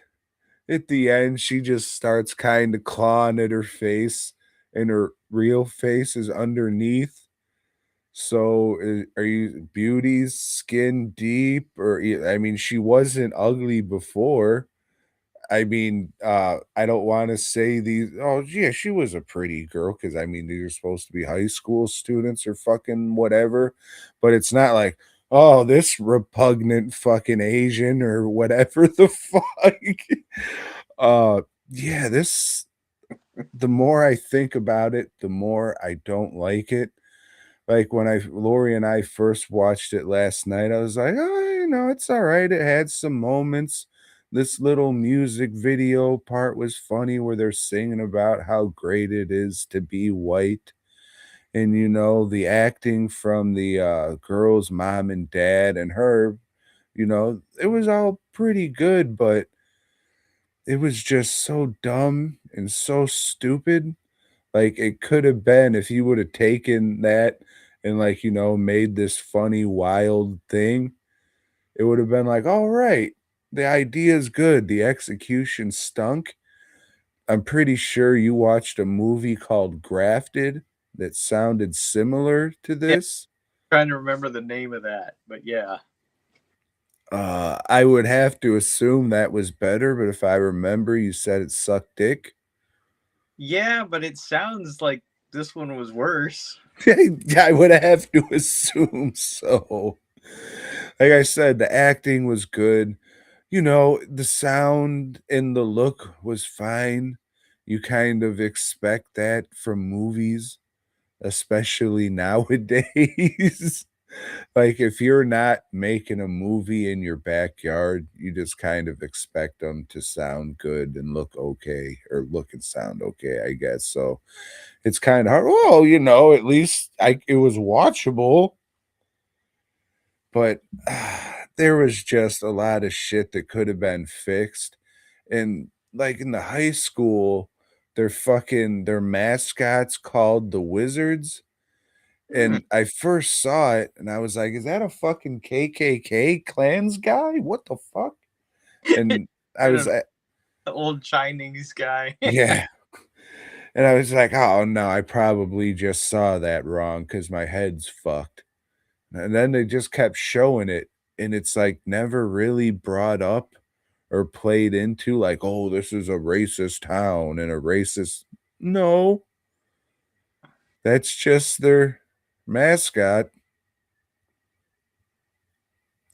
at the end, she just starts kind of clawing at her face, and her real face is underneath. So, are you beauty's skin deep? Or, I mean, she wasn't ugly before. I mean, I don't want to say these. Oh, yeah, she was a pretty girl because I mean, these are supposed to be high school students or fucking whatever. But it's not like, oh, this repugnant fucking Asian or whatever the fuck. uh, yeah, this. The more I think about it, the more I don't like it. Like when Lori and I first watched it last night, I was like, oh, it's all right. It had some moments. This little music video part was funny where they're singing about how great it is to be white. And, the acting from the girl's mom and dad and her, it was all pretty good, but it was just so dumb and so stupid. Like, it could have been if you would have taken that and, like, made this funny, wild thing, it would have been like, "All right, the idea is good, the execution stunk." I'm pretty sure you watched a movie called Grafted that sounded similar to Yeah, this. trying to remember the name of that, but yeah. I would have to assume that was better, but if I remember, you said it sucked dick. Yeah, but it sounds like this one was worse. I would have to assume so. Like I said, the acting was good. The sound and the look was fine. You kind of expect that from movies, especially nowadays. Like, if you're not making a movie in your backyard, you just kind of expect them to sound good and look okay, or look and sound okay, I guess. So it's kind of hard. Well, at least it was watchable, but there was just a lot of shit that could have been fixed. And like in the high school, their mascots called the Wizards. Hmm. And I first saw it and I was like, is that a fucking KKK clans guy? What the fuck? And I And was an like, old Chinese guy. yeah. And I was like, oh no, I probably just saw that wrong because my head's fucked. And then they just kept showing it, and it's like never really brought up or played into like, oh, this is a racist town and a racist. No, that's just their mascot.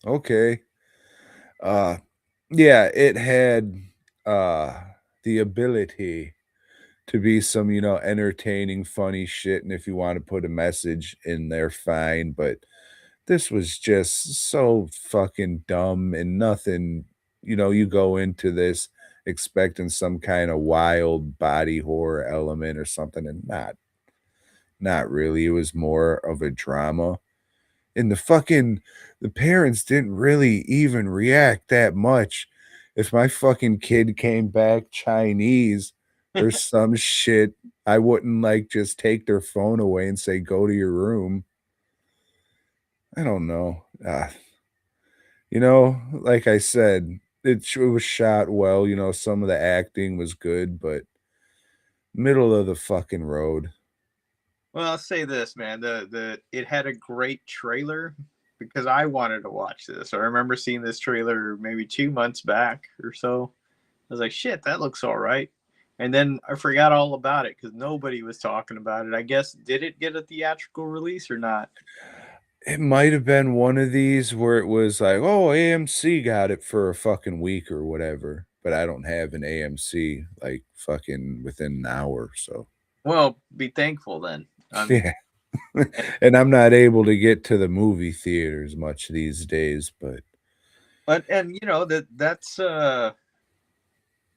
Okay. Uh yeah, it had uh the ability to be some, entertaining, funny shit. And if you want to put a message in there, fine. But this was just so fucking dumb and nothing. You go into this expecting some kind of wild body horror element or something, and not really. It was more of a drama. And the parents didn't really even react that much. If my fucking kid came back Chinese or some shit, I wouldn't like just take their phone away and say, go to your room. I don't know. Like I said, it was shot well. Some of the acting was good, but middle of the fucking road. Well, I'll say this, man. The it had a great trailer because I wanted to watch this. I remember seeing this trailer maybe 2 months back or so. I was like, shit, that looks all right. And then I forgot all about it because nobody was talking about it. I guess, did it get a theatrical release or not? It might have been one of these where it was like, oh, AMC got it for a fucking week or whatever. But I don't have an AMC like fucking within an hour. So, Well, be thankful then. yeah. And I'm not able to get to the movie theaters much these days, but And that's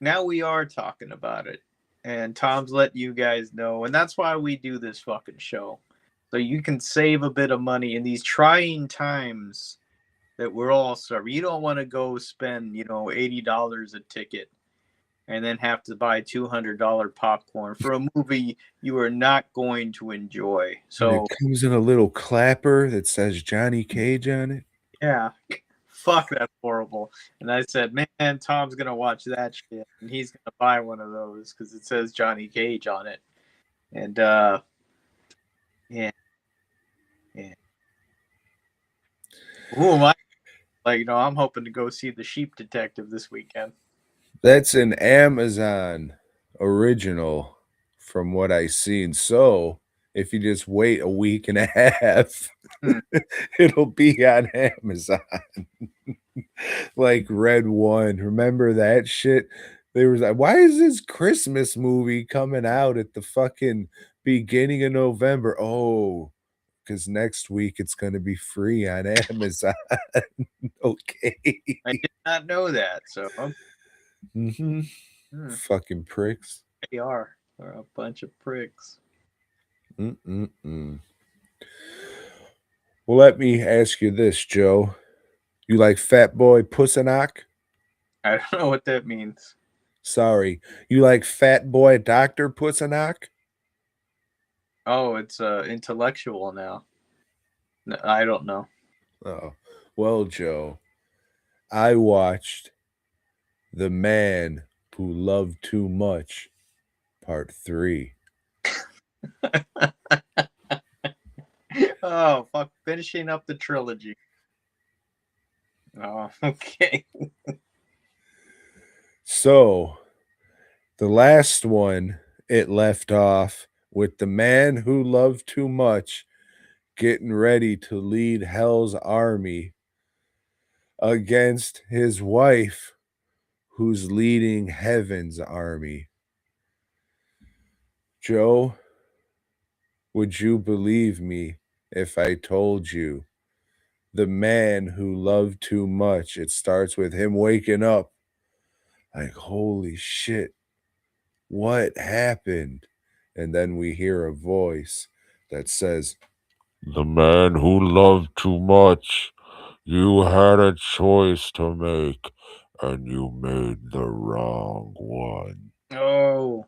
now we are talking about it. And Tom's let you guys know, and that's why we do this fucking show. So you can save a bit of money in these trying times that we're all sorry. You don't want to go spend, $80 a ticket and then have to buy $200 popcorn for a movie you are not going to enjoy. And So it comes in a little clapper that says Johnny Cage on it. yeah, fuck, that's horrible. And I said, man, Tom's gonna watch that shit, and he's gonna buy one of those because it says Johnny Cage on it. And yeah. Who am I? Like, I'm hoping to go see The Sheep Detective this weekend. That's an Amazon original from what I seen. So if you just wait a week and a half, it'll be on Amazon. Like Red One. Remember that shit? They was like, why is this Christmas movie coming out at the fucking beginning of November? Oh, because next week it's going to be free on Amazon. Okay. I did not know that. So Fucking pricks. they are. They're a bunch of pricks. Well, let me ask you this, Joe. You like Fat Boy Pussanok? I don't know what that means. Sorry. You like Fat Boy Dr. Pussanok? Oh, it's intellectual now. No, I don't know. Oh, well, Joe, I watched The Man Who Loved Too Much, Part 3. Oh, fuck. Finishing up the trilogy. Oh, okay. So, the last one, it left off with the man who loved too much getting ready to lead Hell's army against his wife who's leading Heaven's army. Joe, would you believe me if I told you the man who loved too much, it starts with him waking up like, holy shit, what happened? And then we hear a voice that says, the man who loved too much, you had a choice to make, and you made the wrong one. Oh.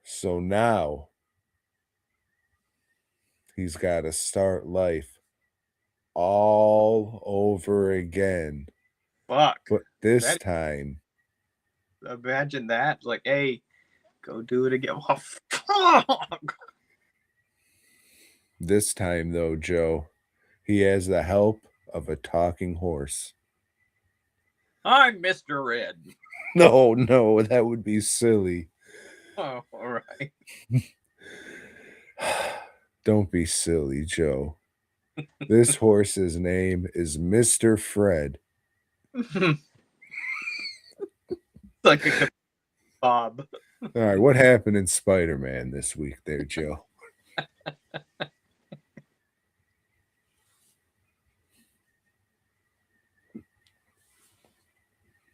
So now he's got to start life all over again. Fuck. But this time, Imagine that. Like, hey, go do it again. Oh, fuck. This time, though, Joe, he has the help of a talking horse. I'm Mr. Red. No, that would be silly. Oh, all right. Don't be silly, Joe. This horse's name is Mr. Fred. Like a Bob. All right, what happened in Spider-Man this week there, Joe?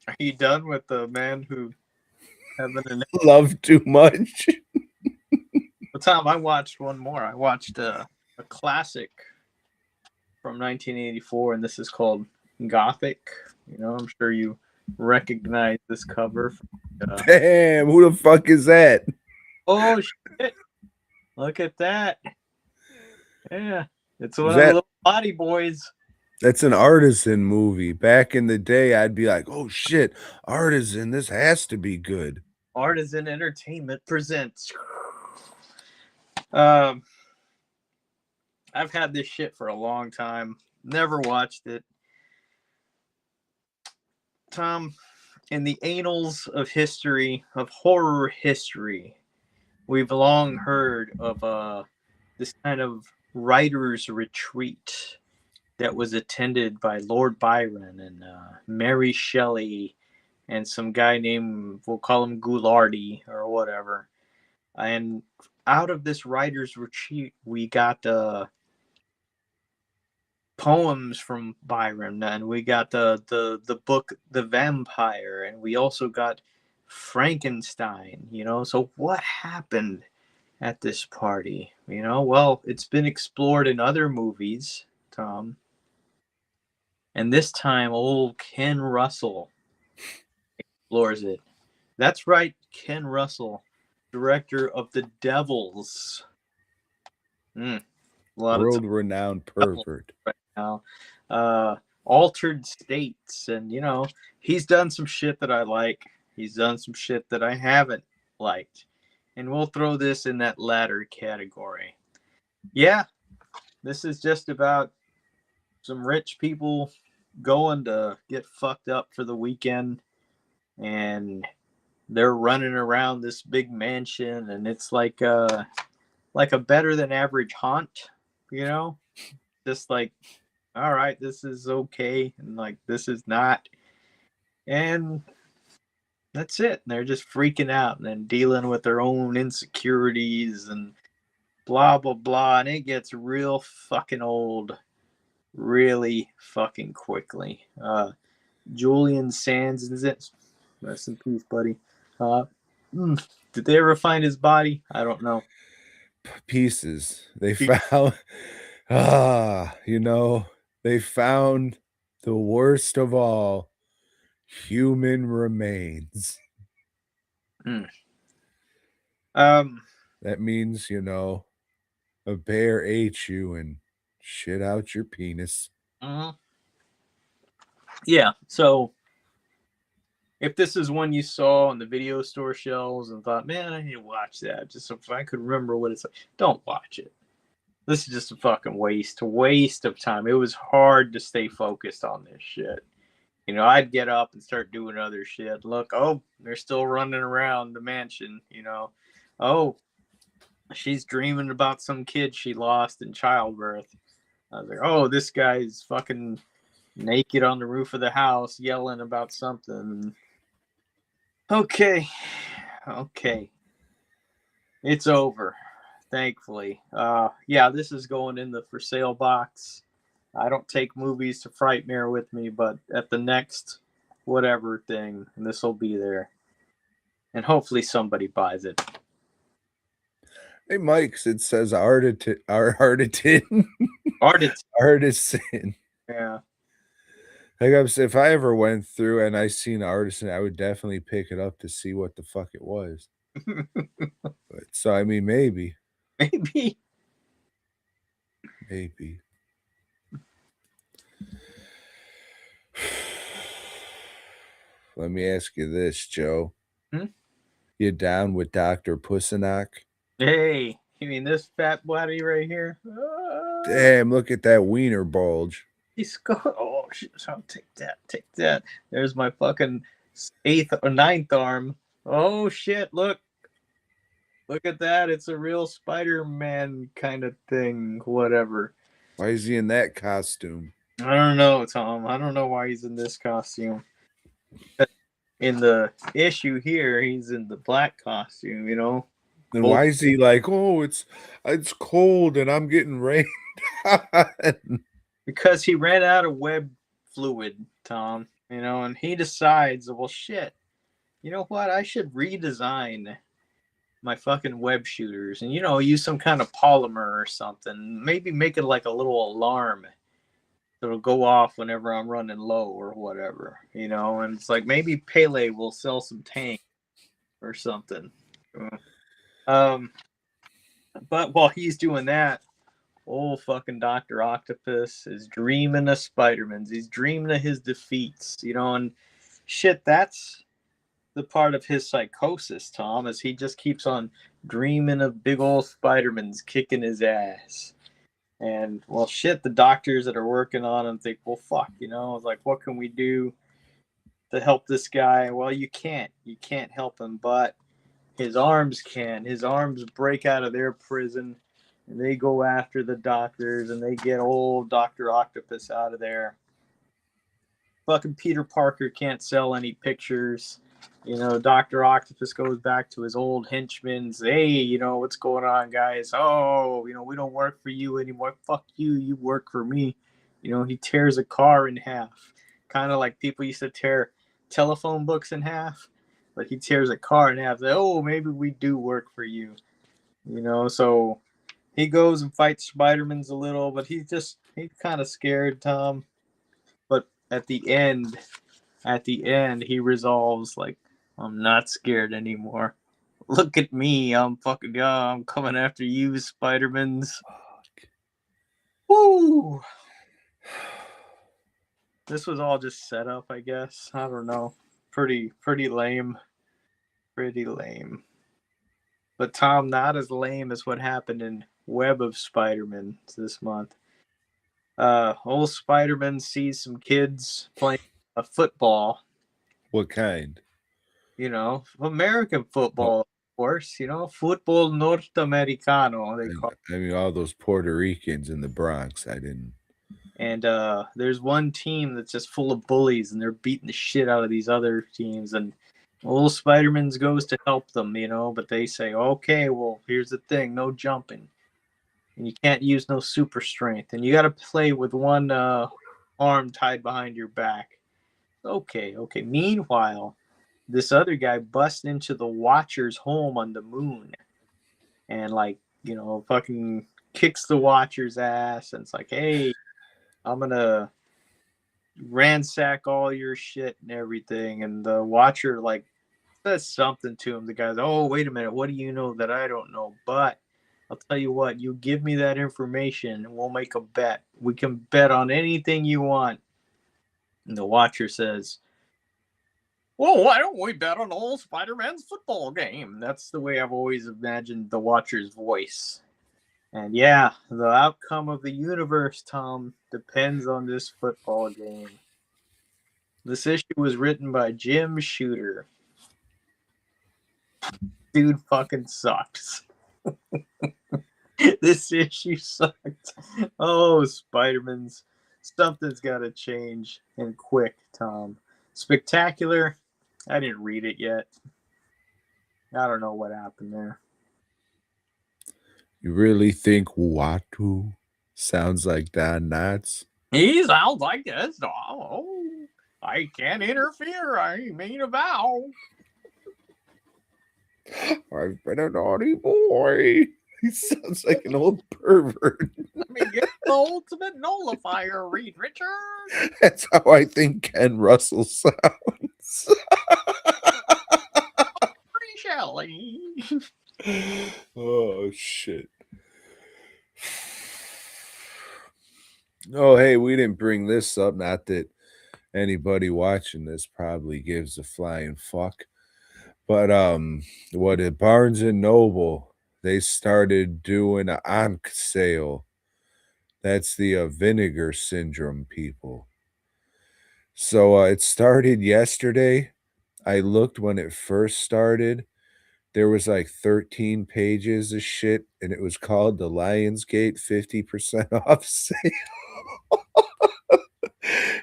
Are you done with the man who having Love too much? Well, Tom, I watched one more. I watched a classic from 1984, and this is called Gothic. I'm sure you recognize this cover. Damn, who the fuck is that? Oh, shit. Look at that. Yeah. It's one of the little body boys. That's an Artisan movie. Back in the day, I'd be like, oh, shit, Artisan, this has to be good. Artisan Entertainment presents. I've had this shit for a long time. Never watched it. Tom, in the annals of history, of horror history, we've long heard of this kind of writer's retreat that was attended by Lord Byron and Mary Shelley and some guy named, we'll call him Ghoulardi or whatever. And out of this writer's retreat, we got poems from Byron, and we got the book The Vampire, and we also got Frankenstein. So what happened at this party? Well, it's been explored in other movies, Tom. And this time, old Ken Russell explores it. That's right, Ken Russell, director of The Devils. A lot of World-renowned pervert. right now. Altered States, and he's done some shit that I like. He's done some shit that I haven't liked, and we'll throw this in that latter category. Yeah, this is just about some rich people going to get fucked up for the weekend, and they're running around this big mansion, and it's like a better than average haunt, just like, all right, this is okay, and like this is not, and that's it. And they're just freaking out and then dealing with their own insecurities and blah blah blah, and it gets real fucking old really fucking quickly. Julian Sands is it. Rest in peace, buddy. Did they ever find his body? I don't know. Pieces. They found they found the worst of all, human remains. That means, a bear ate you and shit out your penis. Yeah, so if this is one you saw on the video store shelves and thought, man, I need to watch that, just so if I could remember what it's like, don't watch it. This is just a fucking waste of time. It was hard to stay focused on this shit. I'd get up and start doing other shit. Look, they're still running around the mansion, Oh, she's dreaming about some kid she lost in childbirth. I was like, oh, this guy's fucking naked on the roof of the house yelling about something. Okay. It's over, thankfully. Yeah, this is going in the for sale box. I don't take movies to Frightmare with me, but at the next whatever thing, this will be there. And hopefully somebody buys it. Hey, Mike's, it says artisan. Artisan. Yeah. Like I said, if I ever went through and I seen Artisan, I would definitely pick it up to see what the fuck it was. So, I mean, maybe. Let me ask you this, Joe. You down with Dr. Pussinok? Hey, you mean this fat body right here? Damn, look at that wiener bulge. He's oh shit! I'll take that. There's my fucking 8th or 9th arm. Oh shit! Look at that. It's a real Spider-Man kind of thing. Whatever. Why is he in that costume? I don't know, Tom. I don't know why he's in this costume. In the issue here, he's in the black costume. And why is he like, oh, it's cold and I'm getting rained on? Because he ran out of web fluid, Tom, and he decides, well, shit, you know what? I should redesign my fucking web shooters and, use some kind of polymer or something. Maybe make it like a little alarm that'll go off whenever I'm running low or whatever, and it's like maybe Pele will sell some tank or something. But while he's doing that, old fucking Dr. Octopus is dreaming of Spider-Man's. He's dreaming of his defeats, and shit, that's the part of his psychosis, Tom, is he just keeps on dreaming of big old Spider-Man's kicking his ass. And, well, shit, the doctors that are working on him think, well, fuck, like, what can we do to help this guy? Well, you can't help him, but his arms can. His arms break out of their prison, and they go after the doctors, and they get old Dr. Octopus out of there. Fucking Peter Parker can't sell any pictures. Dr. Octopus goes back to his old henchmen. Hey, what's going on, guys? Oh, we don't work for you anymore. Fuck you. You work for me. He tears a car in half. Kind of like people used to tear telephone books in half. But he tears a car in half. Oh, maybe we do work for you. So he goes and fights Spider-Man's a little, but he's kind of scared, Tom. But at the end, at the end, he resolves, like, I'm not scared anymore. Look at me, I'm fucking, I'm coming after you, Spider-Mans. Woo! This was all just set up, I guess. I don't know. Pretty lame. Pretty lame. But Tom, not as lame as what happened in Web of Spider-Man this month. Old Spider-Man sees some kids playing a football. What kind? You know, American football, of course. You know, football norteamericano, they call it. I mean, all those Puerto Ricans in the Bronx. I didn't. And there's one team that's just full of bullies, and they're beating the shit out of these other teams. And old Spider-Man goes to help them, you know, but they say, okay, well, here's the thing, no jumping. And you can't use no super strength. And you got to play with one arm tied behind your back. Okay. Meanwhile, this other guy busts into the Watcher's home on the moon and, like, you know, fucking kicks the Watcher's ass. And it's like, hey, I'm going to ransack all your shit and everything. And the Watcher, like, says something to him. The guy's, oh, wait a minute. What do you know that I don't know? But I'll tell you what, you give me that information and we'll make a bet. We can bet on anything you want. And the Watcher says, well, why don't we bet on old Spider-Man's football game? That's the way I've always imagined the Watcher's voice. And yeah, the outcome of the universe, Tom, depends on this football game. This issue was written by Jim Shooter. Dude fucking sucks. This issue sucked. Oh, Spider-Man's. Something's got to change, and quick, Tom. Spectacular. I didn't read it yet. I don't know what happened there. You really think Watu sounds like Don Knotts? He sounds like this. Oh, I can't interfere. I made a vow. I've been a naughty boy. He sounds like an old pervert. Let me get the ultimate nullifier, Reed Richards. That's how I think Ken Russell sounds. Free Shelley. Oh, shit. Oh, hey, we didn't bring this up. Not that anybody watching this probably gives a flying fuck. But what at Barnes and Noble, they started doing an Ankh sale. That's the vinegar syndrome people. So it started yesterday. I looked when it first started. There was like 13 pages of shit, and it was called the Lionsgate 50% off sale.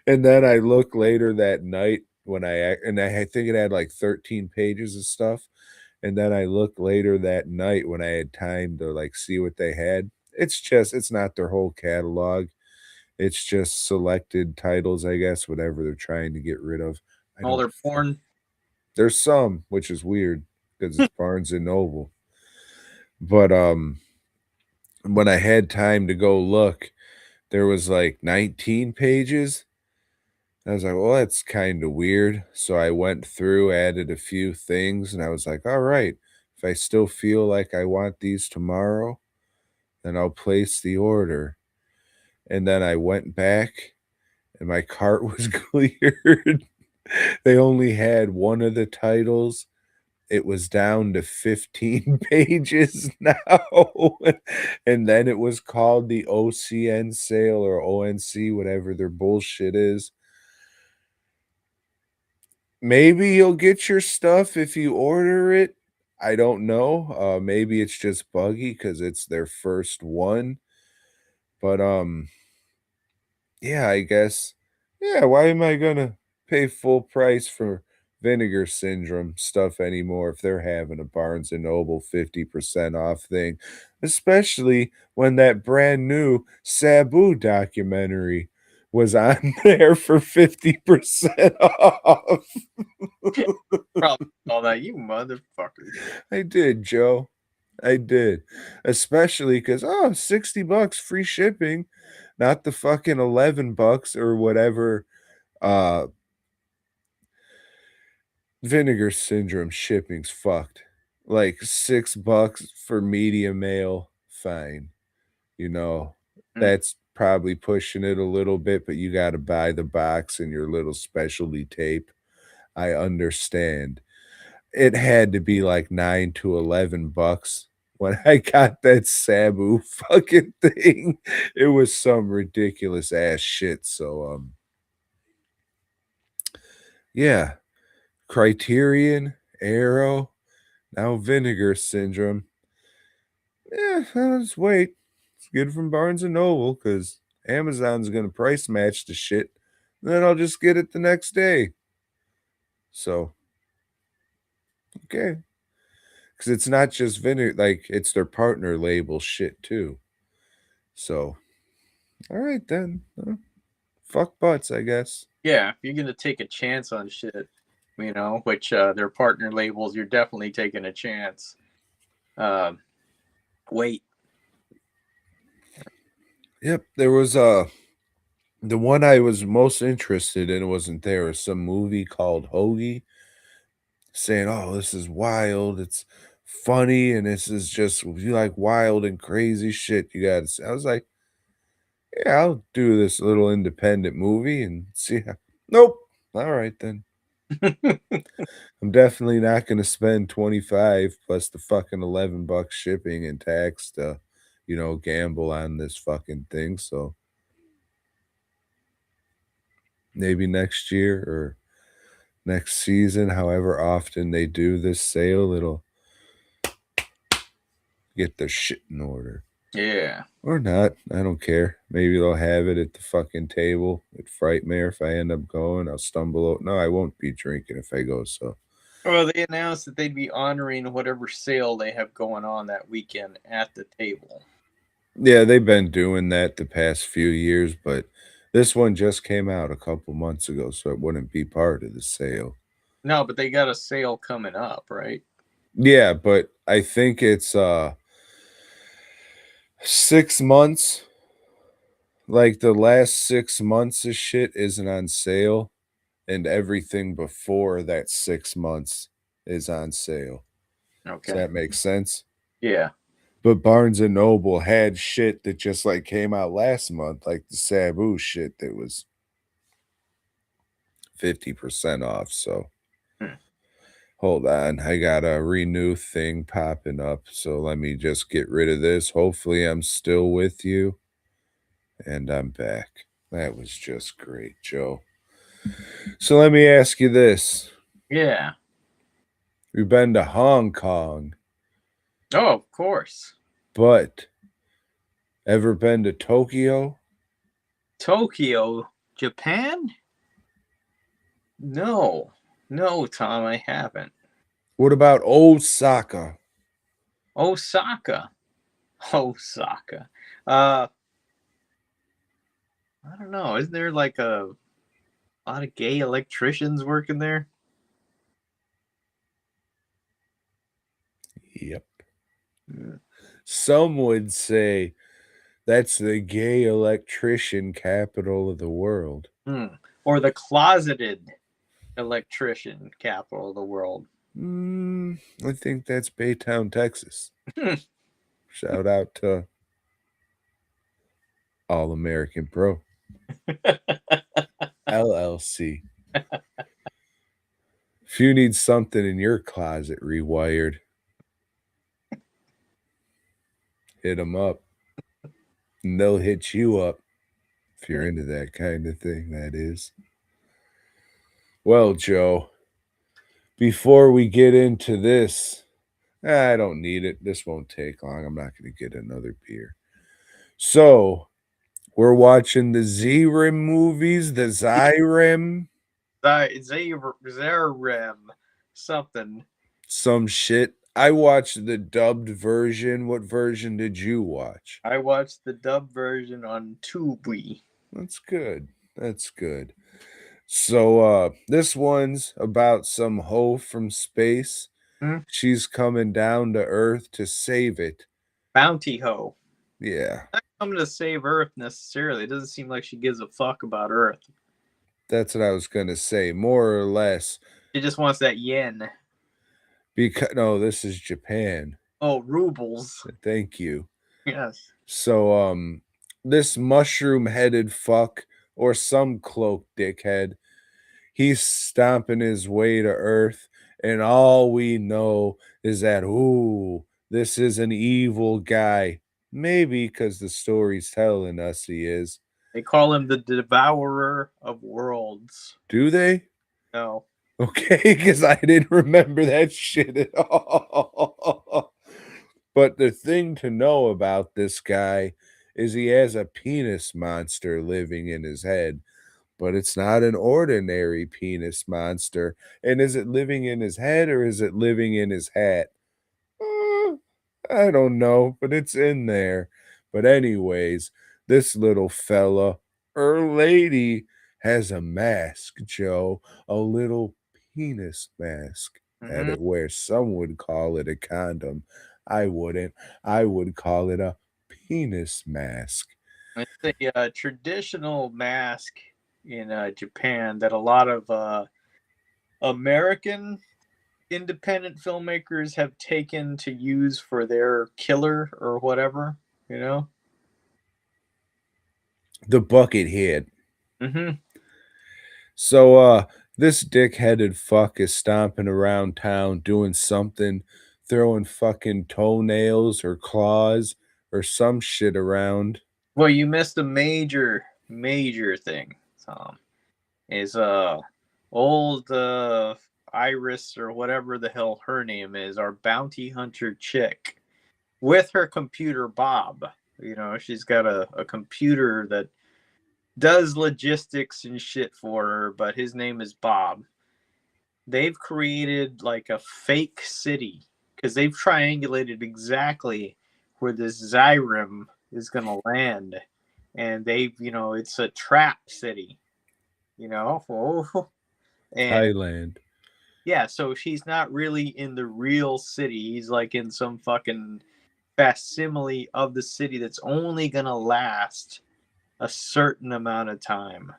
And then I looked later that night when I think it had like 13 pages of stuff. And then I looked later that night when I had time to like see what they had. It's not their whole catalog. It's just selected titles, I guess, whatever they're trying to get rid of. All their porn. There's some, which is weird because it's Barnes and Noble. But when I had time to go look, there was like 19 pages. I was like, well, that's kind of weird. So I went through, added a few things, and I was like, all right, if I still feel like I want these tomorrow, then I'll place the order. And then I went back, and my cart was cleared. They only had one of the titles. It was down to 15 pages now. And then it was called the OCN sale or ONC, whatever their bullshit is. Maybe you'll get your stuff if you order it. I don't know. Maybe it's just buggy because it's their first one. But yeah, I guess. Yeah, why am I gonna pay full price for Vinegar Syndrome stuff anymore if they're having a Barnes and Noble 50% off thing? Especially when that brand new Sabu documentary was on there for 50% off. Probably all that, you motherfucker. I did, Joe. I did. Especially because, $60 free shipping, not the fucking $11 or whatever Vinegar Syndrome shipping's fucked. Like $6 for medium mail, fine. You know, that's probably pushing it a little bit, but you got to buy the box and your little specialty tape. I understand. It had to be like $9 to $11 when I got that Sabu fucking thing. It was some ridiculous ass shit. So yeah. Criterion, Arrow, now Vinegar Syndrome. Yeah, I'll just wait. It's good from Barnes and Noble because Amazon's gonna price match the shit. Then I'll just get it the next day. So okay. Because it's not just vinegar, like it's their partner label shit too. So all right then. Fuck butts, I guess. Yeah, if you're gonna take a chance on shit, which their partner labels, you're definitely taking a chance. Wait. Yep, there was the one I was most interested in wasn't there. Some movie called Hoagie saying, "Oh, this is wild. It's funny, and this is just if you like wild and crazy shit, you got to." I was like, "Yeah, I'll do this little independent movie and see." Nope. All right then. I'm definitely not going to spend 25 plus the fucking $11 shipping and tax to, gamble on this fucking thing. So maybe next year or next season, however often they do this sale, it'll get their shit in order. Yeah. Or not. I don't care. Maybe they'll have it at the fucking table at Frightmare. If I end up going, I'll stumble out. No, I won't be drinking if I go, so. Well, they announced that they'd be honoring whatever sale they have going on that weekend at the table. Yeah, they've been doing that the past few years, but this one just came out a couple months ago, so it wouldn't be part of the sale. No, but they got a sale coming up, right? Yeah, but I think it's 6 months. Like the last 6 months of shit isn't on sale, and everything before that 6 months is on sale. Okay. Does that make sense? Yeah. But Barnes and Noble had shit that just like came out last month, like the Sabu shit that was 50% off. So hold on, I got a renew thing popping up. So let me just get rid of this. Hopefully I'm still with you. And I'm back. That was just great, Joe. So let me ask you this. Yeah. We've been to Hong Kong. Oh, of course. But ever been to Tokyo? Tokyo, Japan? No, Tom, I haven't. What about Osaka? Osaka. I don't know. Isn't there like a lot of gay electricians working there? Yep. Some would say that's the gay electrician capital of the world. Or the closeted electrician capital of the world. I think that's Baytown, Texas. Shout out to All American Pro. LLC. If you need something in your closet rewired, hit them up. And they'll hit you up if you're into that kind of thing, that is. Well, Joe, before we get into this, I don't need it. This won't take long. I'm not going to get another beer. So, we're watching the Zeiram movies, the Zeiram. Zeiram. Something. Some shit. I watched the dubbed version. What version did you watch? I watched the dub version on Tubi. That's good. That's good. So this one's about some hoe from space. She's coming down to Earth to save it. Bounty hoe. Yeah. Not coming to save Earth necessarily. It doesn't seem like she gives a fuck about Earth. That's what I was going to say. More or less, She just wants that yen. Because no, this is Japan. Oh, rubles. Thank you. Yes. So this mushroom-headed fuck or some cloaked dickhead, he's stomping his way to Earth, and all we know is that ooh, this is an evil guy. Maybe because the story's telling us he is. They call him the Devourer of Worlds. Do they? No. Okay, because I didn't remember that shit at all. But the thing to know about this guy is he has a penis monster living in his head, but it's not an ordinary penis monster. And is it living in his head or is it living in his hat? I don't know, but it's in there. But anyways, this little fella or lady has a mask, Joe, a little penis mask at it, where some would call it a condom. I wouldn't. I would call it a penis mask. It's a traditional mask in Japan that a lot of American independent filmmakers have taken to use for their killer or whatever, you know? The bucket head. Mm-hmm. So this dick-headed fuck is stomping around town doing something, throwing fucking toenails or claws or some shit around. Well, you missed a major thing, Tom. Is old Iris or whatever the hell her name is, our bounty hunter chick, with her computer Bob. You know, she's got a computer that does logistics and shit for her, but his name is Bob. They've created like a fake city because they've triangulated exactly where this Zeiram is going to land. And they've, it's a trap city, and Thailand. yeah, so he's not really in the real city. He's like in some fucking facsimile of the city that's only going to last a certain amount of time.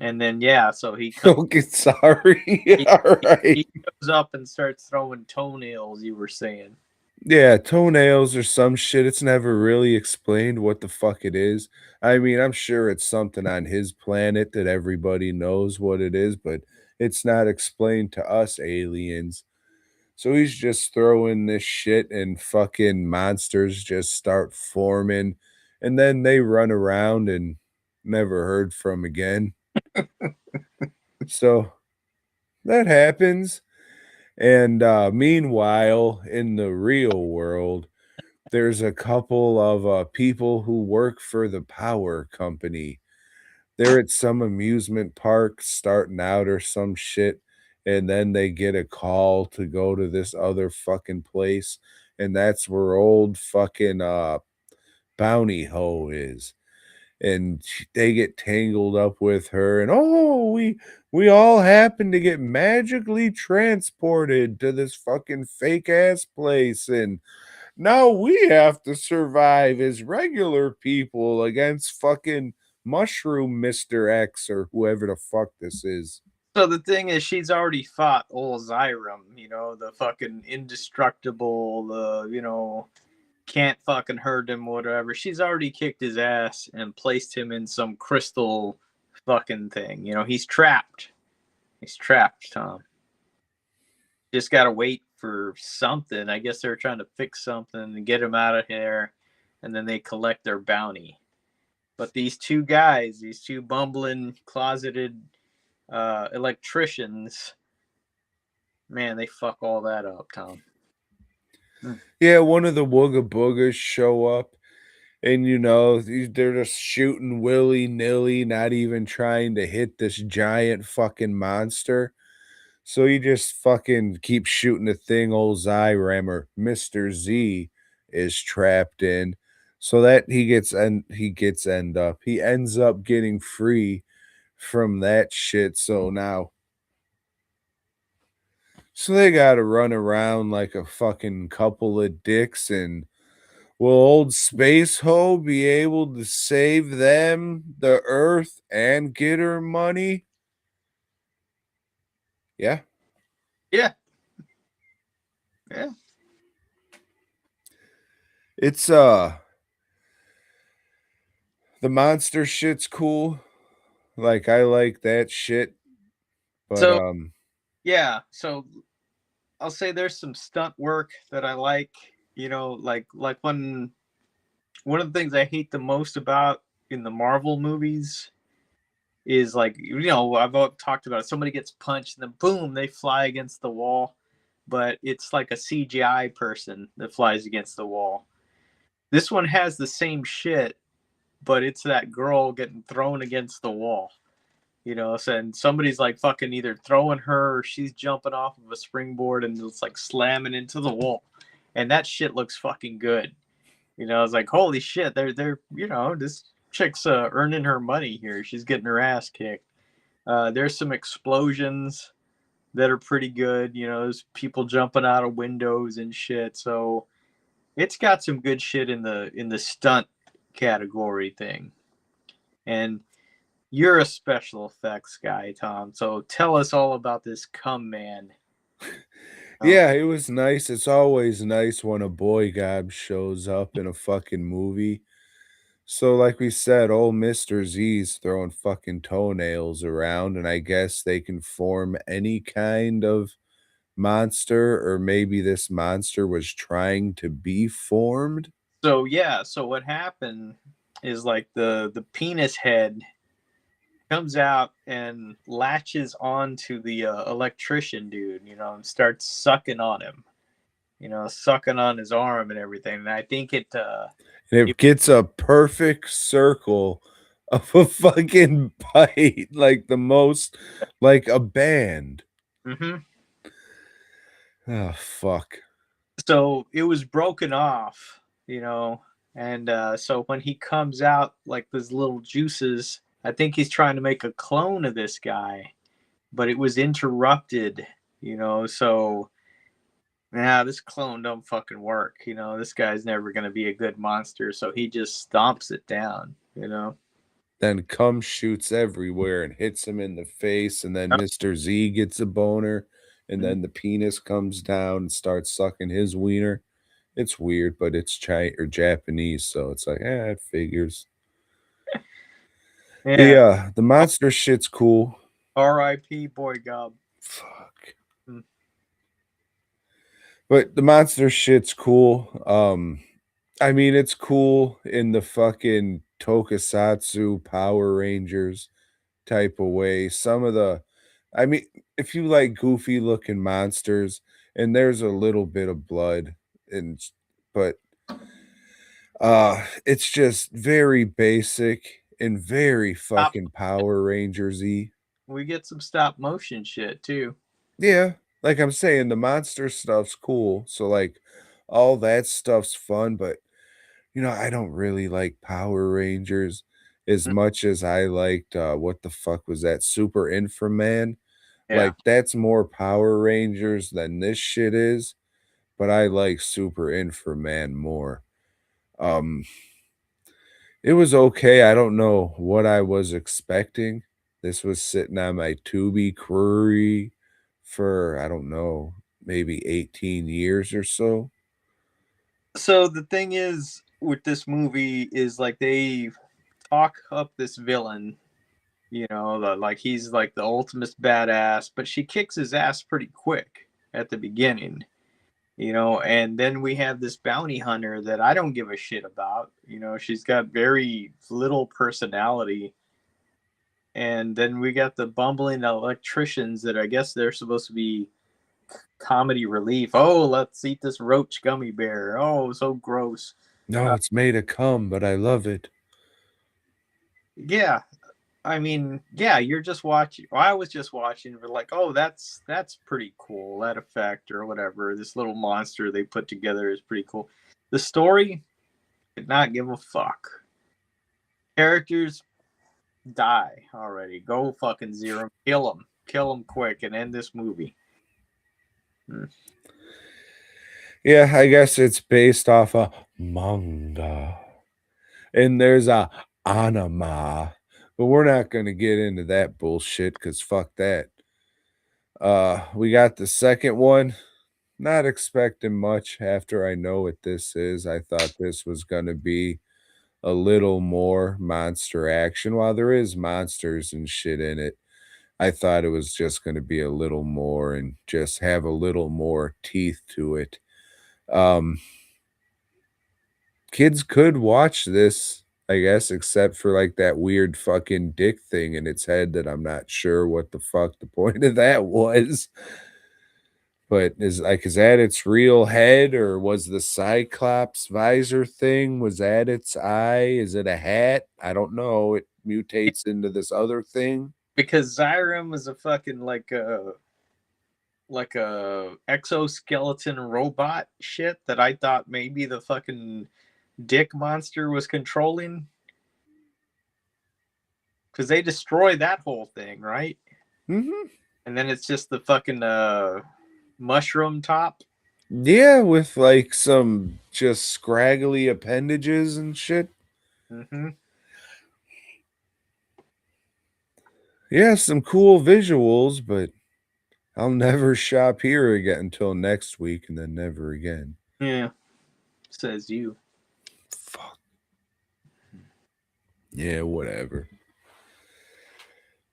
And then, yeah, so he comes, Okay, sorry. All right. he goes up and starts throwing toenails, you were saying. Yeah, toenails or some shit. It's never really explained what the fuck it is. I mean, I'm sure it's something on his planet that everybody knows what it is, but it's not explained to us aliens. So he's just throwing this shit and fucking monsters just start forming and then they run around and never heard from again. So that happens. And meanwhile, in the real world, there's a couple of people who work for the power company. They're at some amusement park starting out or some shit, and then they get a call to go to this other fucking place, and that's where old fucking Bounty Hoe is. And they get tangled up with her, and oh, we all happen to get magically transported to this fucking fake ass place, and now we have to survive as regular people against fucking Mushroom Mr. X or whoever the fuck this is. So the thing is, she's already fought old Zeiram, the fucking indestructible, can't fucking hurt him, whatever. She's already kicked his ass and placed him in some crystal fucking thing. He's trapped. He's trapped, Tom. Just gotta wait for something. I guess they're trying to fix something and get him out of here, and then they collect their bounty. But these two guys, these two bumbling, closeted electricians, man, they fuck all that up, Tom. Yeah, one of the Wooga Boogas show up, and they're just shooting willy-nilly, not even trying to hit this giant fucking monster. So you just fucking keep shooting the thing old Zeiram or Mr. Z is trapped in. So that he ends up getting free from that shit. So they gotta run around like a fucking couple of dicks, and will old Space Ho be able to save them, the Earth, and get her money? Yeah. Yeah. Yeah. It's the monster shit's cool. Like I like that shit. But So yeah, so I'll say there's some stunt work that I like. Like when one of the things I hate the most about in the Marvel movies is like I've talked about it. Somebody gets punched and then boom they fly against the wall, but it's like a CGI person that flies against the wall. This one has the same shit, but it's that girl getting thrown against the wall. So and somebody's like fucking either throwing her or she's jumping off of a springboard and it's like slamming into the wall, and that shit looks fucking good. I was like, holy shit, they're this chick's earning her money here. She's getting her ass kicked. There's some explosions that are pretty good. There's people jumping out of windows and shit. So it's got some good shit in the stunt category thing. And you're a special effects guy, Tom. So tell us all about this Cum Man. yeah, it was nice. It's always nice when a BOYGOB shows up in a fucking movie. So, like we said, old Mr. Z's throwing fucking toenails around, and I guess they can form any kind of monster, or maybe this monster was trying to be formed. So yeah, so what happened is like the penis head comes out and latches onto the electrician dude, and starts sucking on him, sucking on his arm and everything. And I think And it gets a perfect circle of a fucking bite, like the most, like a band. Mhm. Oh, fuck. So it was broken off, and so when he comes out like those little juices, I think he's trying to make a clone of this guy, but it was interrupted, so this clone don't fucking work. This guy's never gonna be a good monster, so he just stomps it down. Then cum shoots everywhere and hits him in the face, and then Mr. Z gets a boner, and then the penis comes down and starts sucking his wiener. It's weird, but it's Japanese, so it's like, it figures. Yeah. The monster shit's cool. R.I.P. BOYGOB. Fuck. Mm. But the monster shit's cool. I mean, it's cool in the fucking Tokusatsu Power Rangers type of way. I mean, if you like goofy looking monsters, and there's a little bit of blood, but it's just very basic and very fucking Power Rangers-y. We get some stop motion shit too. Yeah, like I'm saying, the monster stuff's cool. So like all that stuff's fun, but I don't really like Power Rangers as much as I liked what the fuck was that? Super Inframan? Yeah. Like that's more Power Rangers than this shit is, but I like Super Inframan more. Um it was okay. I don't know what I was expecting. This was sitting on my Tubi query for, I don't know, maybe 18 years or so. So the thing is with this movie is like they talk up this villain, like he's like the ultimate badass, but she kicks his ass pretty quick at the beginning, and then we have this bounty hunter that I don't give a shit about. She's got very little personality. And then we got the bumbling electricians that I guess they're supposed to be comedy relief. Oh, let's eat this roach gummy bear. Oh, so gross. No, it's made of cum, but I love it. Yeah, I mean, yeah, you're just watching. I was just watching. We're like, oh, that's pretty cool. That effect or whatever. This little monster they put together is pretty cool. The story, did not give a fuck. Characters die already. Go fucking Zeiram. Kill them quick, and end this movie. Yeah, I guess it's based off a manga. And there's a anima. But we're not going to get into that bullshit because fuck that. We got the second one. Not expecting much after I know what this is. I thought this was going to be a little more monster action. While there is monsters and shit in it, I thought it was just going to be a little more and just have a little more teeth to it. Kids could watch this, I guess, except for like that weird fucking dick thing in its head that I'm not sure what the fuck the point of that was. But is that its real head, or was the Cyclops visor thing, was that its eye? Is it a hat? I don't know. It mutates into this other thing. Because Zeiram was a fucking like a exoskeleton robot shit that I thought maybe the fucking dick monster was controlling. Because they destroy that whole thing, right? Mm-hmm. And then it's just the fucking mushroom top. Yeah, with like some just scraggly appendages and shit. Mm-hmm. Yeah, some cool visuals, but I'll never shop here again until next week, and then never again. Yeah, says you. Fuck. Yeah, whatever.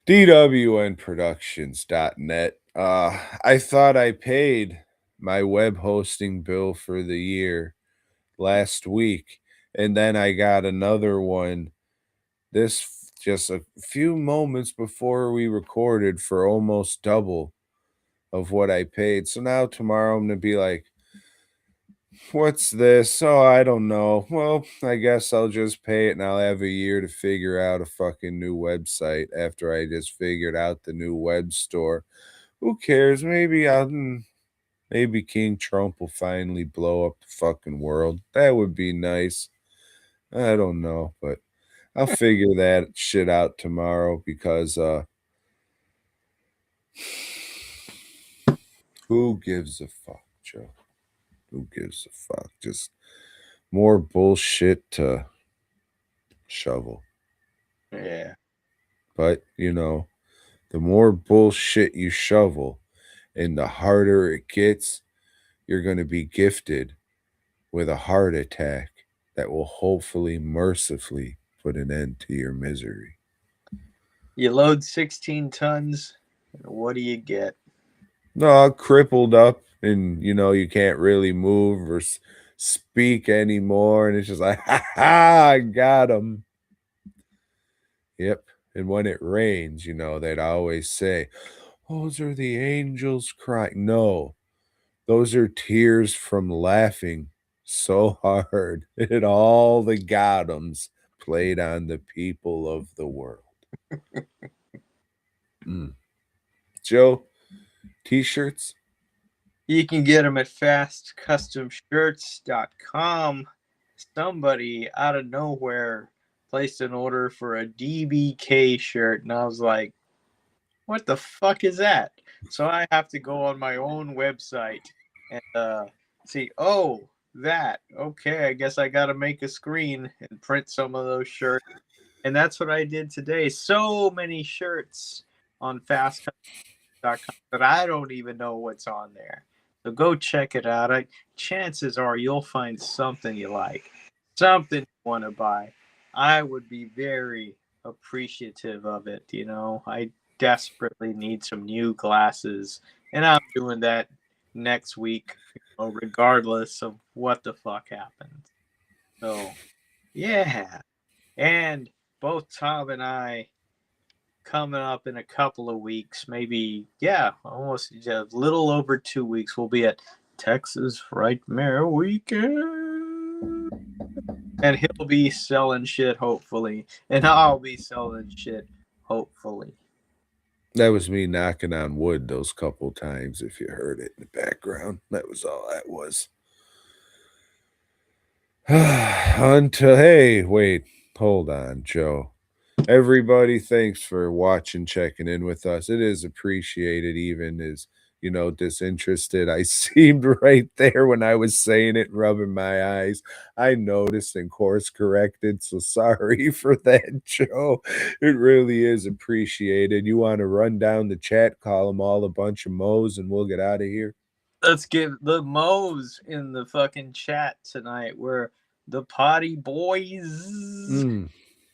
DWNProductions.net. I thought I paid my web hosting bill for the year last week, and then I got another one this just a few moments before we recorded for almost double of what I paid. So now tomorrow I'm gonna be like, what's this? Oh, I don't know. Well, I guess I'll just pay it and I'll have a year to figure out a fucking new website after I just figured out the new web store. Who cares? Maybe King Trump will finally blow up the fucking world. That would be nice. I don't know, but I'll figure that shit out tomorrow because who gives a fuck, Joe? Who gives a fuck? Just more bullshit to shovel. Yeah. But, the more bullshit you shovel and the harder it gets, you're going to be gifted with a heart attack that will hopefully mercifully put an end to your misery. You load 16 tons, and what do you get? No, crippled up, and you can't really move or speak anymore, and it's just like, ha ha, I got him. Yep. And when it rains, they'd always say, those are the angels crying. No, those are tears from laughing so hard at all the goddams played on the people of the world. Joe, t-shirts? You can get them at fastcustomshirts.com. Somebody out of nowhere placed an order for a DBK shirt, and I was like, what the fuck is that? So I have to go on my own website and see, that. Okay, I guess I got to make a screen and print some of those shirts. And that's what I did today. So many shirts on fastcustomshirts.com that I don't even know what's on there. So go check it out. Chances are you'll find something you like, something you want to buy. I would be very appreciative of it. I desperately need some new glasses, and I'm doing that next week, regardless of what the fuck happens. So, yeah. And both Tom and I, coming up in a couple of weeks, maybe, almost a little over 2 weeks, we'll be at Texas Frightmare Weekend. And he'll be selling shit, hopefully. And I'll be selling shit, hopefully. That was me knocking on wood those couple times, if you heard it in the background. That was all that was. Hey, wait, hold on, Joe. Everybody, thanks for watching, checking in with us. It is appreciated, even as disinterested. I seemed right there when I was saying it, rubbing my eyes. I noticed and course corrected, so sorry for that, Joe. It really is appreciated. You want to run down the chat, call them all a bunch of mo's, and we'll get out of here? Let's give the mo's in the fucking chat tonight. We're the Potty Boys.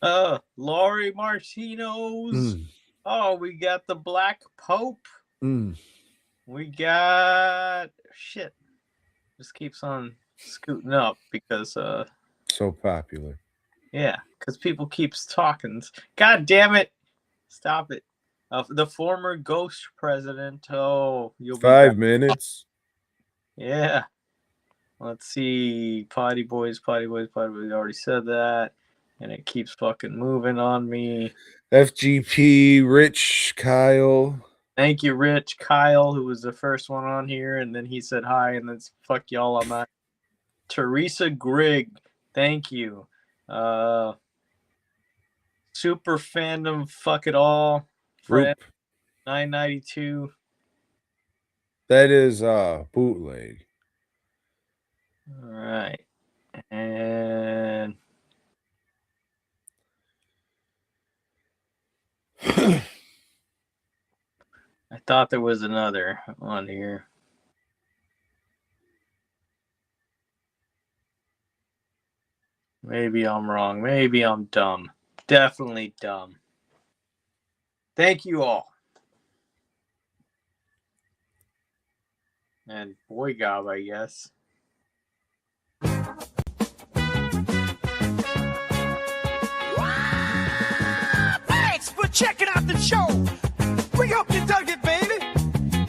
Laurie Martinos. Oh, we got the Black Pope. We got shit. Just keeps on scooting up because so popular. Yeah, because people keeps talking. God damn it. Stop it. The former ghost president. Oh, you'll be 5 minutes. Yeah. Let's see. Potty Boys. I already said that. And it keeps fucking moving on me. FGP, Rich, Kyle. Thank you, Rich. Kyle, who was the first one on here. And then he said hi. And then fuck y'all on that. Teresa Grigg. Thank you. Super Fandom. Fuck it all. Fred 992. That is bootleg. All right. And I thought there was another on here. Maybe I'm wrong. Maybe I'm dumb. Definitely dumb. Thank you all. And BOYGOB, I guess. Thanks for checking out the show. We hope you dug it, baby.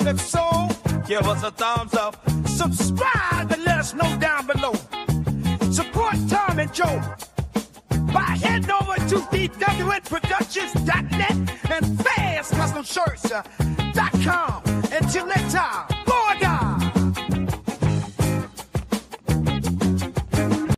If so, give us a thumbs up. Subscribe and let us know down below. Support Tom and Joe by heading over to DWNProductions.net and FastCustomShirts.com. Until next time.